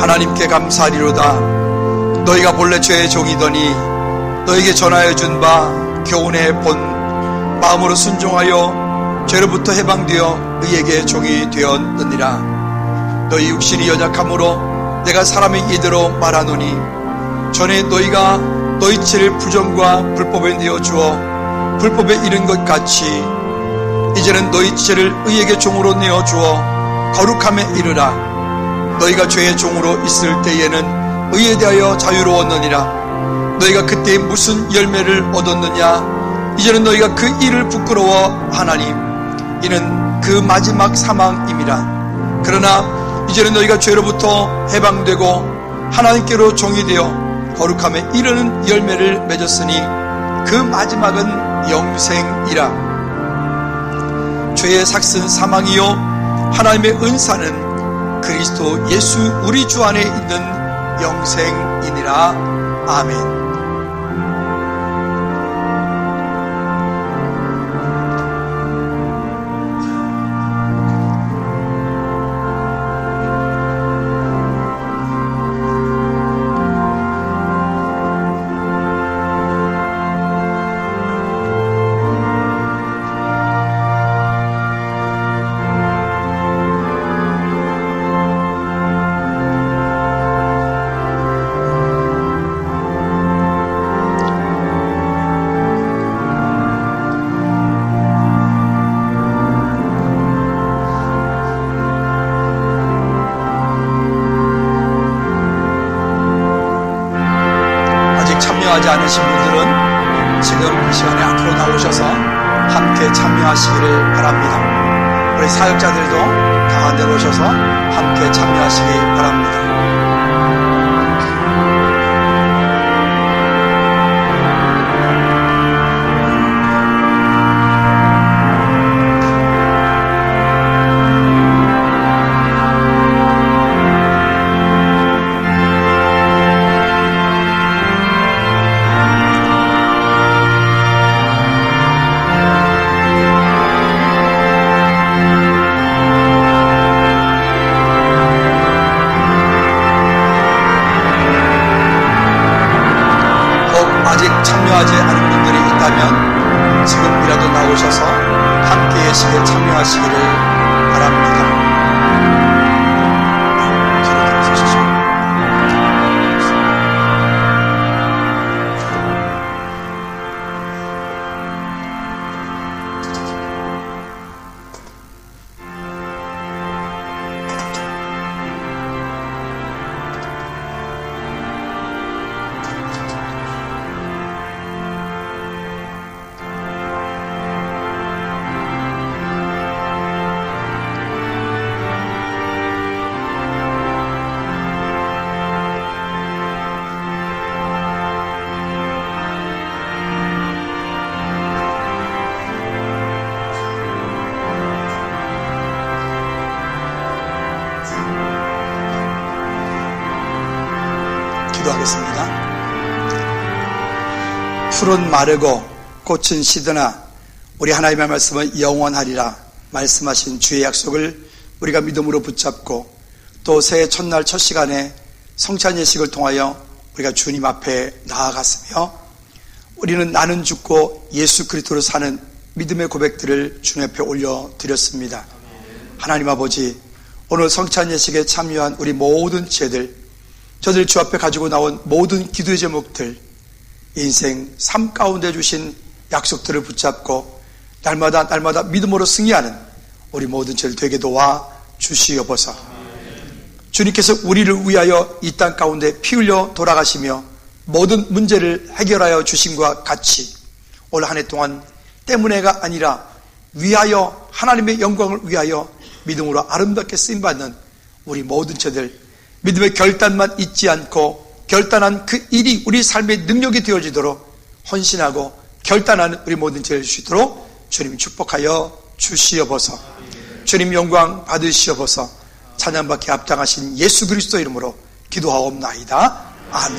하나님께 감사하리로다. 너희가 본래 죄의 종이더니 너에게 전하여 준 바 교훈의 본 마음으로 순종하여 죄로부터 해방되어 의에게 종이 되었느니라. 너희 육신이 연약함으로 내가 사람의 이대로 말하노니 전에 너희가 너희 죄를 부정과 불법에 내어주어 불법에 이른 것 같이 이제는 너희 죄를 의에게 종으로 내어주어 거룩함에 이르라. 너희가 죄의 종으로 있을 때에는 의에 대하여 자유로웠느니라. 너희가 그때 무슨 열매를 얻었느냐? 이제는 너희가 그 일을 부끄러워하나니 이는 그 마지막 사망임이라. 그러나 이제는 너희가 죄로부터 해방되고 하나님께로 종이 되어 거룩함에 이르는 열매를 맺었으니 그 마지막은 영생이라. 죄의 삭은 사망이요 하나님의 은사는 그리스도 예수 우리 주 안에 있는 영생이니라. 아멘. 참여하지 않으신 분들은 지금 이 시간에 앞으로 나오셔서 함께 참여하시기를 바랍니다. 우리 사역자들도 가운데 오셔서 함께 참여하시기 바랍니다. 참여하지 않은 분들이 있다면 지금이라도 나오셔서 함께 예식에 참여하시기를 바랍니다. 뒤로 들어서시죠. 기도하겠습니다. 풀은 마르고 꽃은 시드나 우리 하나님의 말씀은 영원하리라 말씀하신 주의 약속을 우리가 믿음으로 붙잡고 또 새해 첫날 첫 시간에 성찬 예식을 통하여 우리가 주님 앞에 나아갔으며 우리는 나는 죽고 예수 그리스도로 사는 믿음의 고백들을 주님 앞에 올려드렸습니다. 하나님 아버지, 오늘 성찬 예식에 참여한 우리 모든 죄들, 저들 주 앞에 가지고 나온 모든 기도의 제목들, 인생 삶 가운데 주신 약속들을 붙잡고 날마다 믿음으로 승리하는 우리 모든 죄를 되게 도와 주시옵소서. 주님께서 우리를 위하여 이 땅 가운데 피 흘려 돌아가시며 모든 문제를 해결하여 주심과 같이 올 한 해 동안 때문에가 아니라 위하여 하나님의 영광을 위하여 믿음으로 아름답게 쓰임받는 우리 모든 죄들, 믿음의 결단만 잊지 않고 결단한 그 일이 우리 삶의 능력이 되어지도록 헌신하고 결단하는 우리 모든 죄를 주시도록 주님 축복하여 주시옵소서. 주님 영광 받으시옵소서. 찬양받게 합당하신 예수 그리스도 이름으로 기도하옵나이다. 아멘.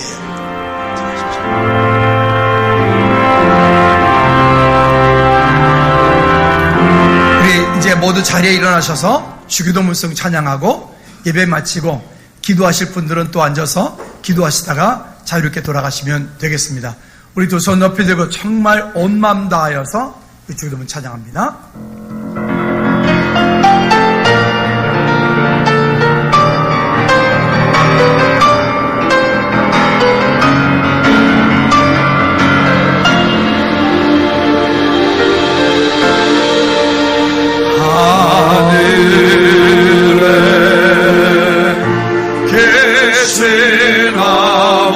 우리 이제 모두 자리에 일어나셔서 주기도 문성 찬양하고 예배 마치고 기도하실 분들은 또 앉아서 기도하시다가 자유롭게 돌아가시면 되겠습니다. 우리 두 손 높이 들고 정말 온 마음 다하여서 주님을 찬양합니다. 계신 아버지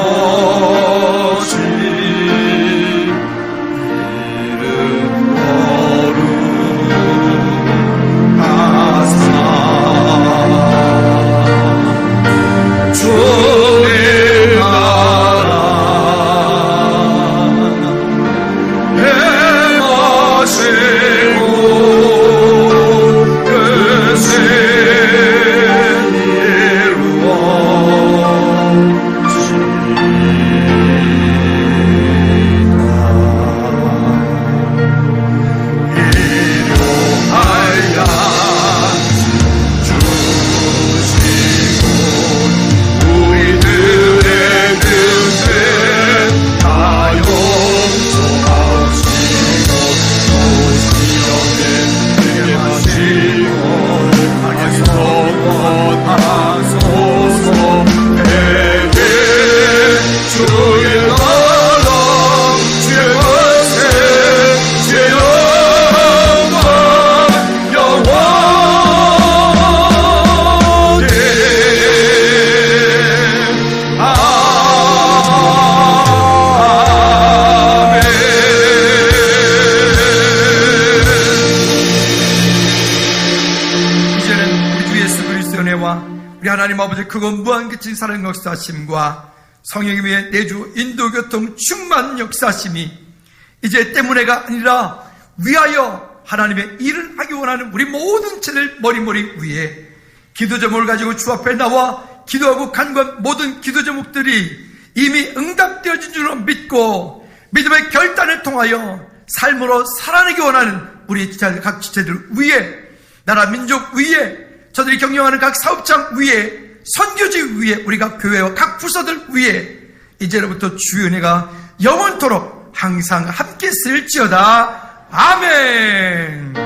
이름 거룩하사 주님 나라 행하시고 우리 하나님 아버지 그건 무한기친 사랑 역사심과 성령님의 내주 인도교통 충만 역사심이 이제 때문에가 아니라 위하여 하나님의 일을 하기 원하는 우리 모든 죄를 머리머리 위에 기도 제목을 가지고 주 앞에 나와 기도하고 간구한 모든 기도 제목들이 이미 응답되어진 줄로 믿고 믿음의 결단을 통하여 삶으로 살아내기 원하는 우리 각 지체들 위에 나라 민족 위에 저들이 경영하는 각 사업장 위에 선교지 위에 우리가 교회와 각 부서들 위에 이제로부터 주의 은혜가 영원토록 항상 함께 있을지어다. 아멘.